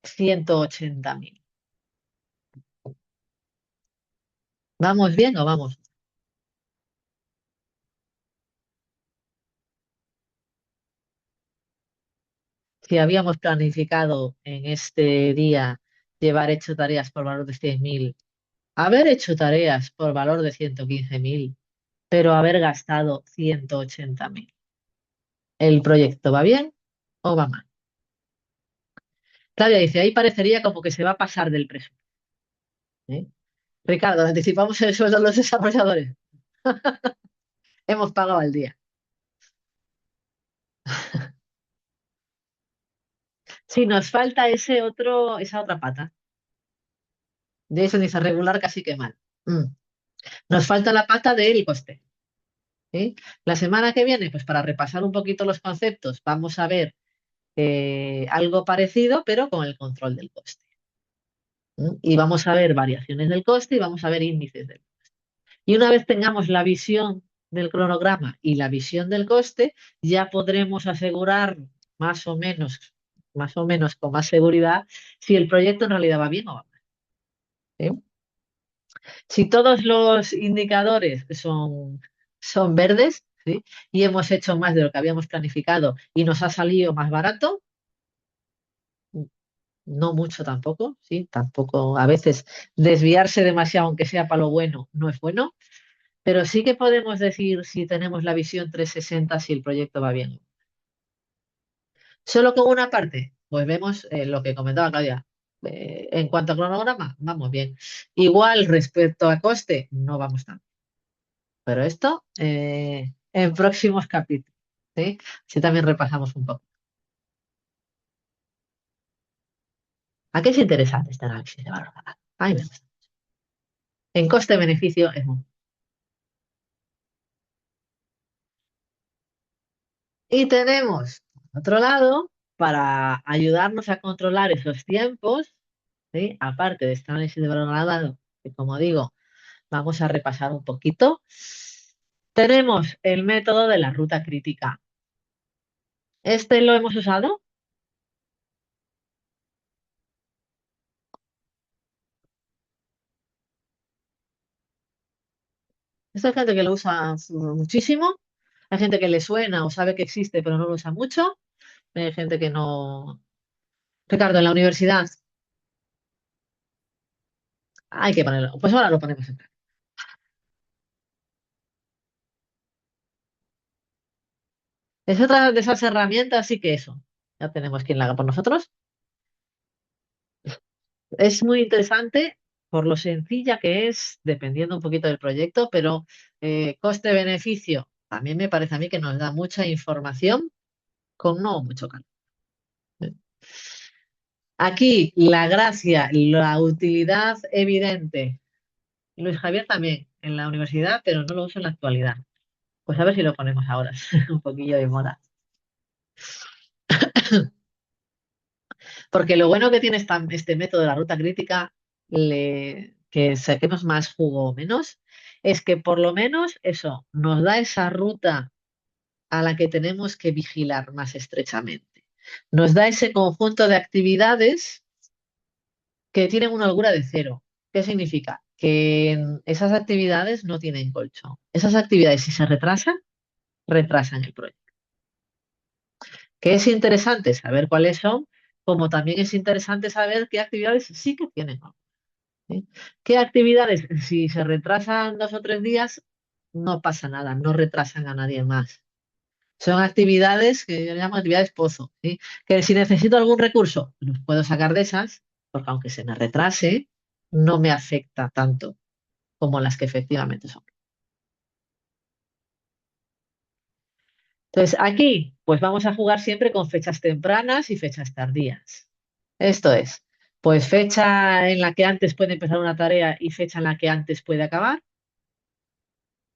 Speaker 1: 180.000? ¿Vamos bien o vamos? Si habíamos planificado en este día llevar hecho tareas por valor de 100.000, haber hecho tareas por valor de 115.000, pero haber gastado 180.000. ¿El proyecto va bien o va mal? Claudia dice, ahí parecería como que se va a pasar del presupuesto. ¿Eh? Ricardo, anticipamos el sueldo de los desarrolladores. Hemos pagado al día. Sí, nos falta esa otra pata. De eso dice regular casi que mal. Mm. Nos falta la pata del coste. ¿Sí? La semana que viene, pues para repasar un poquito los conceptos, vamos a ver algo parecido, pero con el control del coste. Y vamos a ver variaciones del coste y vamos a ver índices del coste. Y una vez tengamos la visión del cronograma y la visión del coste, ya podremos asegurar más o menos con más seguridad si el proyecto en realidad va bien o va mal. ¿Sí? Si todos los indicadores son verdes, ¿sí? Y hemos hecho más de lo que habíamos planificado y nos ha salido más barato, no mucho tampoco, ¿sí? Tampoco a veces desviarse demasiado, aunque sea para lo bueno, no es bueno, pero sí que podemos decir si tenemos la visión 360 si el proyecto va bien. Solo con una parte, pues vemos lo que comentaba Claudia. En cuanto a cronograma, vamos bien. Igual respecto a coste, no vamos tan. Pero esto en próximos capítulos, ¿sí? Así también repasamos un poco. ¿A qué es interesante este análisis de valor agregado? Ay, me gusta. En coste-beneficio es muy. Y tenemos, por otro lado, para ayudarnos a controlar esos tiempos, ¿sí? Aparte de este análisis de valor agregado, que como digo, vamos a repasar un poquito, tenemos el método de la ruta crítica. Este lo hemos usado. Esta hay gente que lo usa muchísimo. Hay gente que le suena o sabe que existe, pero no lo usa mucho. Hay gente que no. Ricardo, en la universidad hay que ponerlo. Pues ahora lo ponemos en práctica. Es otra de esas herramientas, sí que eso. Ya tenemos quien la haga por nosotros. Es muy interesante por lo sencilla que es, dependiendo un poquito del proyecto, pero coste-beneficio también me parece a mí que nos da mucha información con no mucho calor. Aquí la gracia, la utilidad evidente. Luis Javier también en la universidad, pero no lo uso en la actualidad. Pues a ver si lo ponemos ahora, un poquillo de moda. Porque lo bueno que tiene este método de la ruta crítica, que saquemos más jugo o menos, es que por lo menos eso nos da esa ruta a la que tenemos que vigilar más estrechamente. Nos da ese conjunto de actividades que tienen una holgura de cero. ¿Qué significa? Que esas actividades no tienen colchón. Esas actividades, si se retrasan, retrasan el proyecto. Que es interesante saber cuáles son, como también es interesante saber qué actividades sí que tienen. ¿Sí? ¿Qué actividades, si se retrasan 2 o 3 días, no pasa nada, no retrasan a nadie más? Son actividades que yo llamo actividades pozo, ¿sí? Que si necesito algún recurso, los puedo sacar de esas, porque aunque se me retrase, no me afecta tanto como las que efectivamente son. Entonces, aquí, pues vamos a jugar siempre con fechas tempranas y fechas tardías. Esto es, pues fecha en la que antes puede empezar una tarea y fecha en la que antes puede acabar,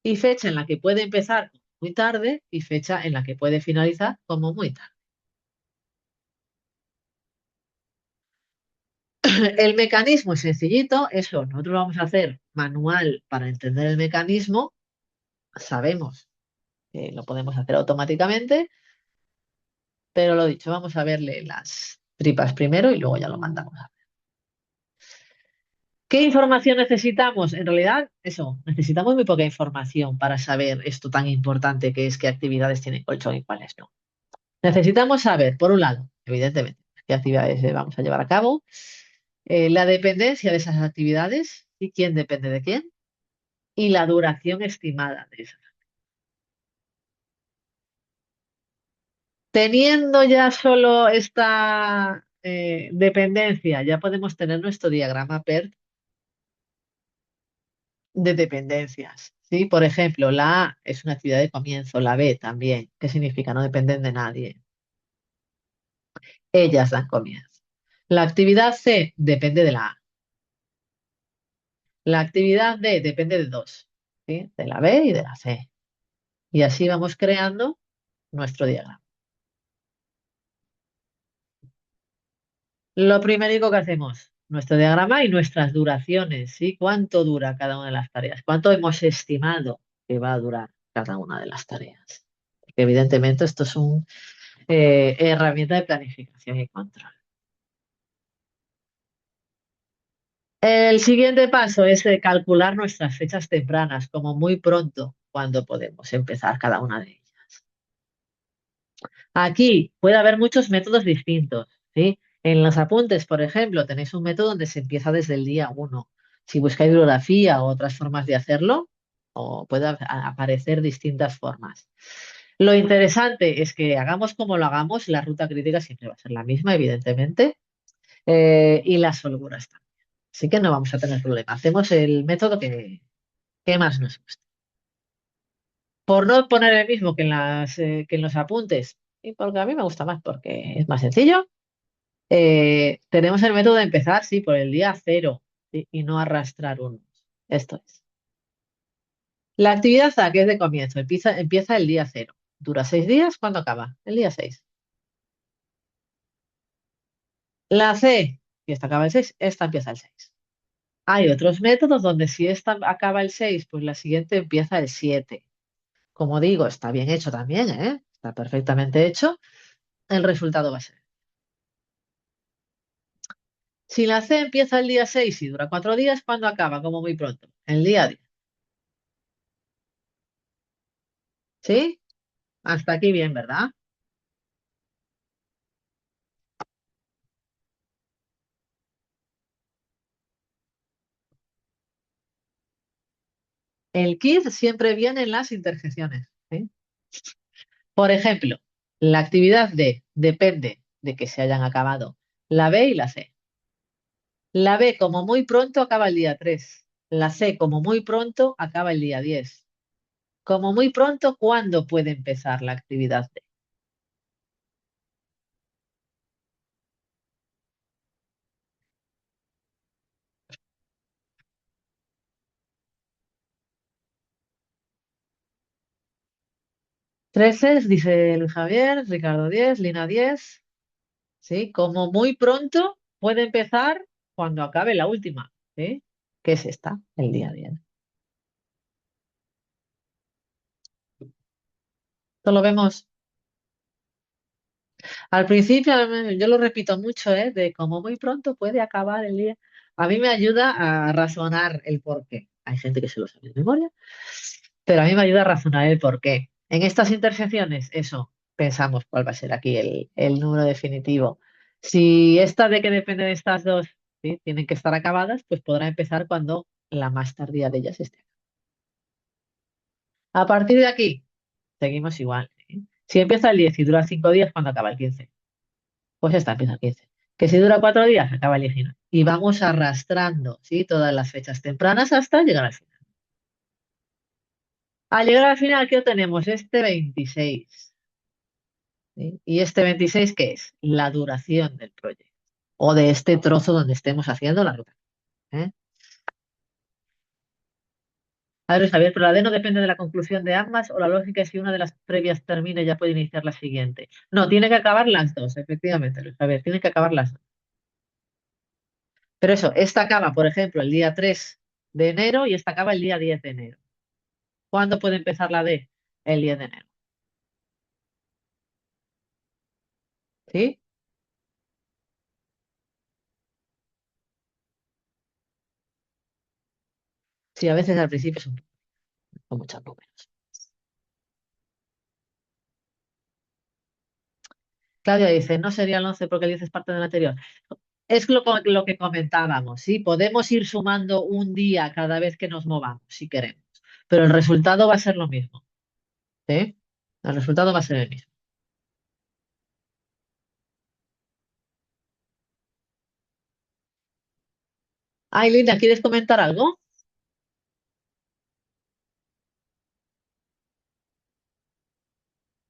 Speaker 1: y fecha en la que puede empezar muy tarde y fecha en la que puede finalizar como muy tarde. El mecanismo es sencillito, eso nosotros lo vamos a hacer manual para entender el mecanismo, sabemos que lo podemos hacer automáticamente, pero lo dicho, vamos a verle las tripas primero y luego ya lo mandamos. ¿Qué información necesitamos? En realidad, eso, necesitamos muy poca información para saber esto tan importante que es qué actividades tiene colchón y cuáles no. Necesitamos saber, por un lado, evidentemente, qué actividades vamos a llevar a cabo, la dependencia de esas actividades y quién depende de quién, y la duración estimada de esas. Teniendo ya solo esta dependencia, ya podemos tener nuestro diagrama PERT de dependencias. ¿Sí? Por ejemplo, la A es una actividad de comienzo, la B también. ¿Qué significa? No dependen de nadie. Ellas dan comienzo. La actividad C depende de la A. La actividad D depende de dos, ¿sí? De la B y de la C. Y así vamos creando nuestro diagrama. Lo primero que hacemos, nuestro diagrama y nuestras duraciones, ¿sí? ¿Cuánto dura cada una de las tareas? ¿Cuánto hemos estimado que va a durar cada una de las tareas? Porque evidentemente esto es una herramienta de planificación y control. El siguiente paso es calcular nuestras fechas tempranas, como muy pronto, cuando podemos empezar cada una de ellas. Aquí puede haber muchos métodos distintos, ¿sí? En los apuntes, por ejemplo, tenéis un método donde se empieza desde el día uno. Si buscáis bibliografía o otras formas de hacerlo, o puede aparecer distintas formas. Lo interesante es que hagamos como lo hagamos, la ruta crítica siempre va a ser la misma, evidentemente, y las holguras también. Así que no vamos a tener problema. Hacemos el método que más nos gusta. Por no poner el mismo que en los apuntes, y porque a mí me gusta más, porque es más sencillo, tenemos el método de empezar, sí, por el día cero, ¿sí? Y no arrastrar unos. Esto es. La actividad A, que es de comienzo, empieza el día cero. Dura 6 días, ¿cuándo acaba? El día 6. La C, que esta acaba el 6, esta empieza el 6. Hay otros métodos donde si esta acaba el 6, pues la siguiente empieza el 7. Como digo, está bien hecho también, ¿eh? Está perfectamente hecho. El resultado va a ser. Si la C empieza el día 6 y dura 4 días, ¿cuándo acaba? Como muy pronto. El día 10. ¿Sí? Hasta aquí bien, ¿verdad? El kit siempre viene en las interjecciones, ¿sí? Por ejemplo, la actividad D depende de que se hayan acabado la B y la C. La B como muy pronto acaba el día 3. La C como muy pronto acaba el día 10. Como muy pronto, ¿cuándo puede empezar la actividad D? 13, dice Luis Javier, Ricardo 10, Lina 10. ¿Sí? Como muy pronto puede empezar cuando acabe la última, ¿sí? Que es esta, el día 10. Esto lo vemos al principio, yo lo repito mucho, ¿eh? De como muy pronto puede acabar el día. A mí me ayuda a razonar el porqué. Hay gente que se lo sabe de memoria, pero a mí me ayuda a razonar el porqué. En estas intersecciones, eso, pensamos cuál va a ser aquí el número definitivo. Si esta de que depende de estas dos, ¿sí? Tienen que estar acabadas, pues podrá empezar cuando la más tardía de ellas esté. A partir de aquí, seguimos igual, ¿eh? Si empieza el 10 y dura 5 días, cuando acaba el 15? Pues esta empieza el 15. Que si dura 4 días, acaba el 19. Y vamos arrastrando, ¿sí? Todas las fechas tempranas hasta llegar al final. Al llegar al final, ¿qué obtenemos? Este 26. ¿Sí? ¿Y este 26 qué es? La duración del proyecto. O de este trozo donde estemos haciendo la ruta. ¿Eh? A ver, Javier, pero la D no depende de la conclusión de ambas o la lógica es si una de las previas termina ya puede iniciar la siguiente. No, tiene que acabar las dos, efectivamente, Luis Javier, tiene que acabar las dos. Pero eso, esta acaba, por ejemplo, el día 3 de enero y esta acaba el día 10 de enero. ¿Cuándo puede empezar la D? El 10 de enero. ¿Sí? Sí, a veces al principio son muchos números. Claudia dice, no sería el 11 porque el 10 es parte del anterior. Es lo que comentábamos, ¿sí? Podemos ir sumando un día cada vez que nos movamos, si queremos. Pero el resultado va a ser lo mismo, ¿sí? El resultado va a ser el mismo. Ay, Linda, ¿quieres comentar algo?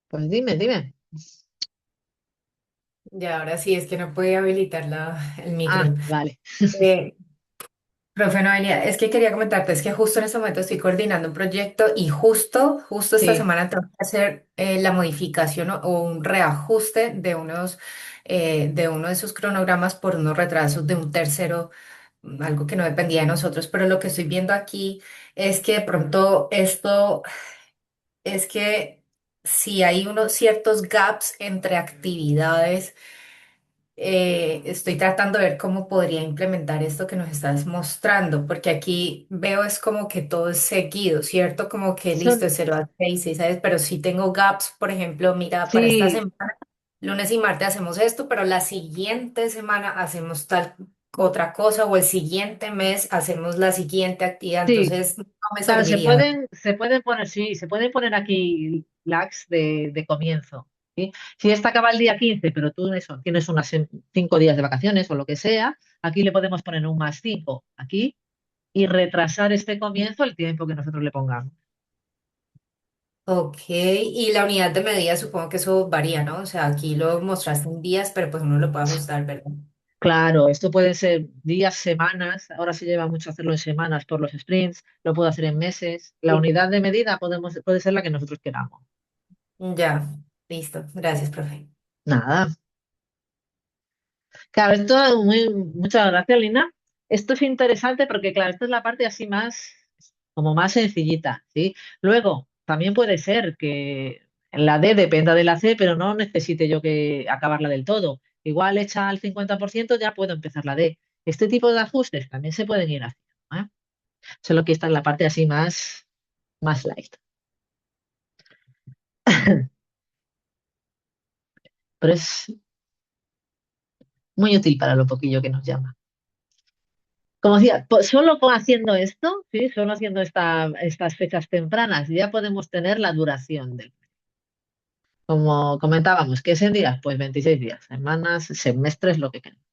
Speaker 1: Pues dime, dime.
Speaker 2: Ya, ahora sí, es que no podía habilitar el
Speaker 1: Ah,
Speaker 2: micro.
Speaker 1: vale.
Speaker 2: Eh, Profe Noelia, es que quería comentarte, es que justo en este momento estoy coordinando un proyecto y justo esta
Speaker 1: Sí.
Speaker 2: semana tengo que hacer la modificación o un reajuste de uno de sus cronogramas por unos retrasos de un tercero, algo que no dependía de nosotros, pero lo que estoy viendo aquí es que de pronto esto es que si hay unos ciertos gaps entre actividades. estoy tratando de ver cómo podría implementar esto que nos estás mostrando, porque aquí veo es como que todo es seguido, ¿cierto? Como que listo,
Speaker 1: Son,
Speaker 2: es 0 a 6, 6 ¿sabes? Pero si tengo gaps, por ejemplo, mira, para esta
Speaker 1: sí,
Speaker 2: semana, lunes y martes hacemos esto, pero la siguiente semana hacemos tal otra cosa, o el siguiente mes hacemos la siguiente actividad,
Speaker 1: sí.
Speaker 2: entonces no me
Speaker 1: Claro,
Speaker 2: serviría.
Speaker 1: se pueden poner, sí, se pueden poner aquí lags de comienzo. ¿Sí? Si esta acaba el día 15, pero tú eso, tienes unas 5 días de vacaciones o lo que sea, aquí le podemos poner un +5 aquí y retrasar este comienzo el tiempo que nosotros le pongamos.
Speaker 2: Ok, y la unidad de medida supongo que eso varía, ¿no? O sea, aquí lo mostraste en días, pero pues uno lo puede ajustar, ¿verdad?
Speaker 1: Claro, esto puede ser días, semanas, ahora se lleva mucho hacerlo en semanas por los sprints, lo puedo hacer en meses. La
Speaker 2: Sí.
Speaker 1: unidad de medida puede ser la que nosotros queramos.
Speaker 2: Ya, listo. Gracias, profe.
Speaker 1: Nada. Claro, muchas gracias, Lina. Esto es interesante porque, claro, esta es la parte así más, como más sencillita, ¿sí? Luego, también puede ser que la D dependa de la C, pero no necesite yo que acabarla del todo. Igual hecha al 50% ya puedo empezar la D. Este tipo de ajustes también se pueden ir haciendo, ¿eh? Solo que esta es la parte así más light. Pero es muy útil para lo poquillo que nos llama. Como decía, solo haciendo esto, ¿sí? Solo haciendo estas fechas tempranas, ya podemos tener la duración del. Como comentábamos, ¿qué es en días? Pues 26 días, semanas, semestres, lo que queramos.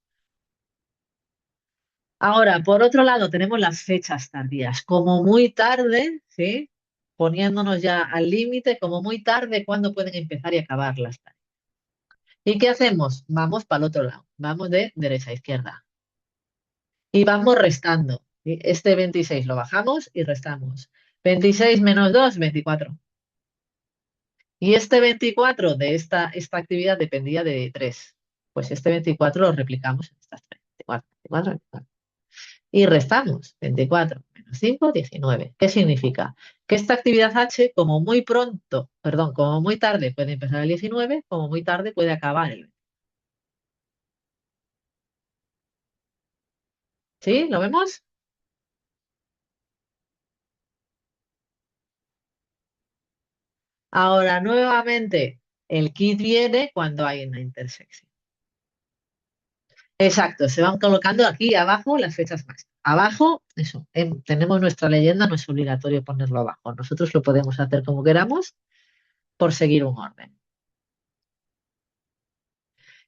Speaker 1: Ahora, por otro lado, tenemos las fechas tardías. Como muy tarde, ¿sí? Poniéndonos ya al límite, como muy tarde, ¿cuándo pueden empezar y acabar las tareas? ¿Y qué hacemos? Vamos para el otro lado. Vamos de derecha a izquierda. Y vamos restando. ¿Sí? Este 26 lo bajamos y restamos. 26 menos 2, 24. Y este 24 de esta actividad dependía de 3. Pues este 24 lo replicamos en estas 3. 24, 24, 24. Y restamos. 24 menos 5, 19. ¿Qué significa? Que esta actividad H, como muy pronto, perdón, como muy tarde puede empezar el 19, como muy tarde puede acabar el 20. ¿Sí? ¿Lo vemos? Ahora, nuevamente, el kit viene cuando hay una intersección. Exacto, se van colocando aquí abajo las fechas máximas. Abajo, eso, tenemos nuestra leyenda, no es obligatorio ponerlo abajo. Nosotros lo podemos hacer como queramos por seguir un orden.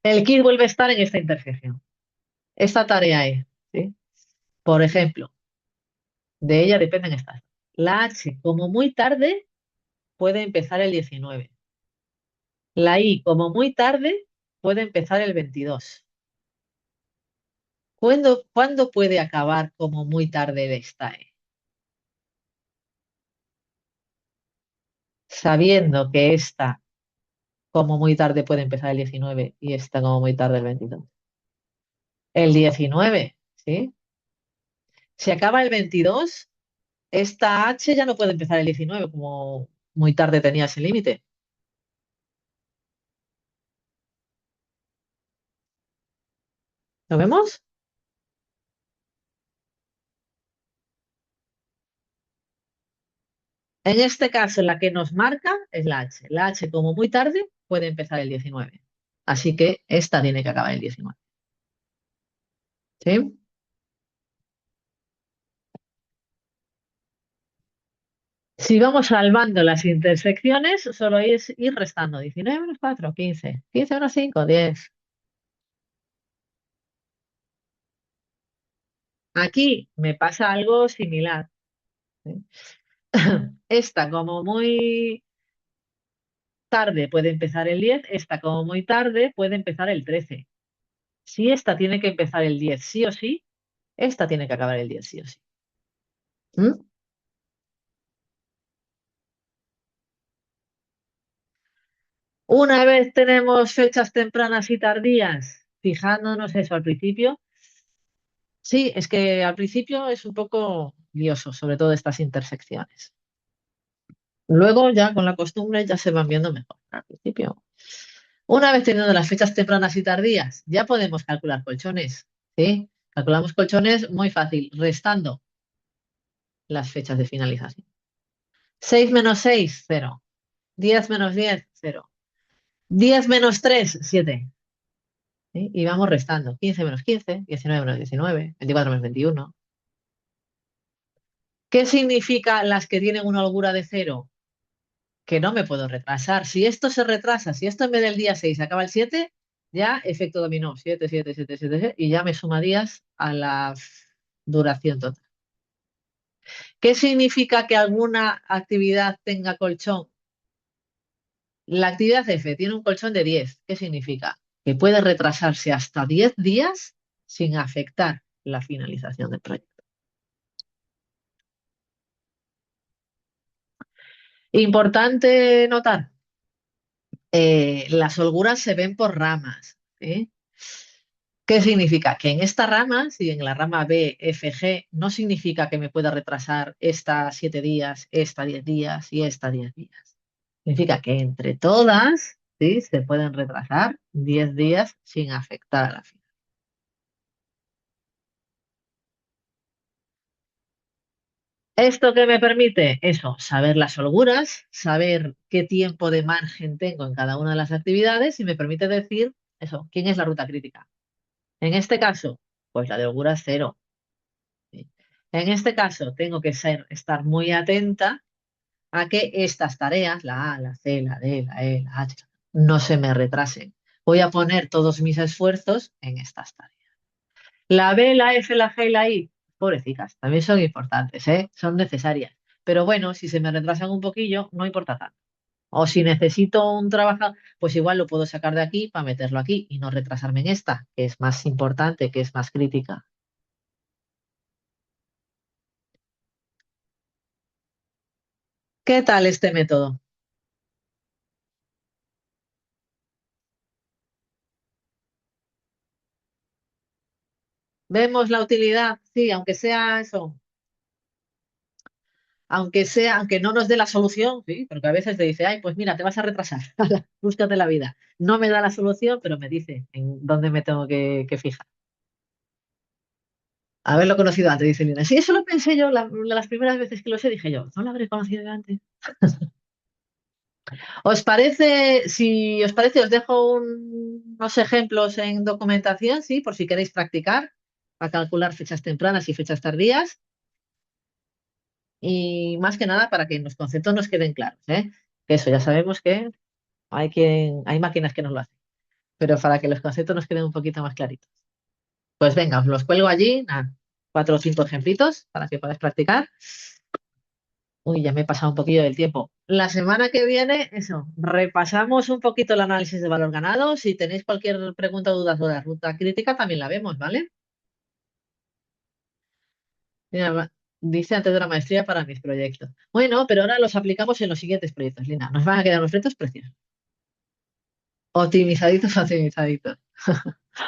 Speaker 1: El kit vuelve a estar en esta intersección. Esta tarea es, ¿sí? Por ejemplo, de ella dependen estas. La H, como muy tarde, puede empezar el 19. La I, como muy tarde, puede empezar el 22. ¿Cuándo puede acabar como muy tarde de esta E? Sabiendo que esta como muy tarde puede empezar el 19 y esta como muy tarde el 22. El 19, ¿sí? Si acaba el 22, esta H ya no puede empezar el 19 como muy tarde tenía ese límite. ¿Lo vemos? En este caso, la que nos marca es la H. La H como muy tarde puede empezar el 19. Así que esta tiene que acabar el 19. ¿Sí? Si vamos salvando las intersecciones, solo es ir restando 19 menos 4, 15. 15 menos 5, 10. Aquí me pasa algo similar. ¿Sí? Esta como muy tarde puede empezar el 10, esta como muy tarde puede empezar el 13. Si esta tiene que empezar el 10 sí o sí, esta tiene que acabar el 10 sí o sí. ¿Mm? Una vez tenemos fechas tempranas y tardías, fijándonos eso al principio, sí, es que al principio es un poco lioso, sobre todo estas intersecciones. Luego ya con la costumbre ya se van viendo mejor. Al principio. Una vez teniendo las fechas tempranas y tardías, ya podemos calcular colchones, ¿sí? Calculamos colchones muy fácil, restando las fechas de finalización. 6 menos 6, 0. 10 menos 10, 0. 10 menos 3, 7. ¿Sí? Y vamos restando. 15 menos 15, 19 menos 19, 24 menos 21. ¿Qué significa las que tienen una holgura de 0? Que no me puedo retrasar. Si esto se retrasa, si esto en vez del día 6 acaba el 7, ya efecto dominó. 7, 7, 7, 7, 7, y ya me suma días a la duración total. ¿Qué significa que alguna actividad tenga colchón? La actividad F tiene un colchón de 10. ¿Qué significa? Que puede retrasarse hasta 10 días sin afectar la finalización del proyecto. Importante notar, las holguras se ven por ramas. ¿Sí? ¿Qué significa? Que en esta rama, si en la rama B, F, G, no significa que me pueda retrasar esta 7 días, esta 10 días y esta 10 días. Significa que entre todas, ¿sí? Se pueden retrasar 10 días sin afectar a la final. ¿Esto qué me permite? Eso, saber las holguras, saber qué tiempo de margen tengo en cada una de las actividades y me permite decir, eso, quién es la ruta crítica. En este caso, pues la de holguras cero. ¿Sí? En este caso, tengo que estar muy atenta a que estas tareas, la A, la C, la D, la E, la H, no se me retrasen. Voy a poner todos mis esfuerzos en estas tareas. La B, la F, la G y la I, pobrecitas, también son importantes, ¿eh? Son necesarias. Pero bueno, si se me retrasan un poquillo, no importa tanto. O si necesito un trabajo, pues igual lo puedo sacar de aquí para meterlo aquí y no retrasarme en esta, que es más importante, que es más crítica. ¿Qué tal este método? ¿Vemos la utilidad? Sí, aunque sea eso, aunque no nos dé la solución, sí, porque a veces te dice, ay, pues mira, te vas a retrasar, ala, búscate la vida. No me da la solución, pero me dice en dónde me tengo que fijar. Haberlo conocido antes, dice Lina. Sí, eso lo pensé yo, las primeras veces que lo sé, dije yo, no lo habré conocido antes. ¿Os parece, si os parece, os dejo unos ejemplos en documentación, sí, por si queréis practicar, para calcular fechas tempranas y fechas tardías, y más que nada para que los conceptos nos queden claros, ¿eh? Que eso ya sabemos que hay máquinas que nos lo hacen, pero para que los conceptos nos queden un poquito más claritos. Pues venga, os los cuelgo allí, nada, 4 o 5 ejemplitos para que podáis practicar. Uy, ya me he pasado un poquillo del tiempo. La semana que viene, eso, repasamos un poquito el análisis de valor ganado. Si tenéis cualquier pregunta o duda sobre la ruta crítica, también la vemos, ¿vale? Mira, dice antes de la maestría para mis proyectos. Bueno, pero ahora los aplicamos en los siguientes proyectos, Lina. Nos van a quedar unos proyectos preciosos. Optimizaditos, optimizaditos.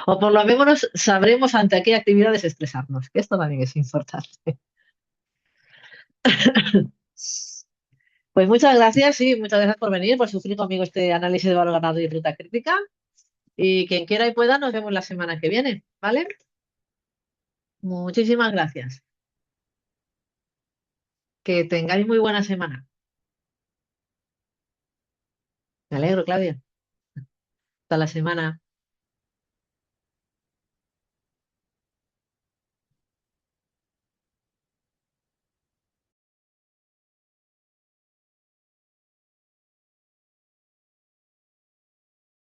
Speaker 1: O por lo menos sabremos ante qué actividades estresarnos, que esto también es importante. Pues muchas gracias, sí, muchas gracias por venir, por sufrir conmigo este análisis de valor ganado y ruta crítica. Y quien quiera y pueda, nos vemos la semana que viene, ¿vale? Muchísimas gracias. Que tengáis muy buena semana. Me alegro, Claudia. Hasta la semana.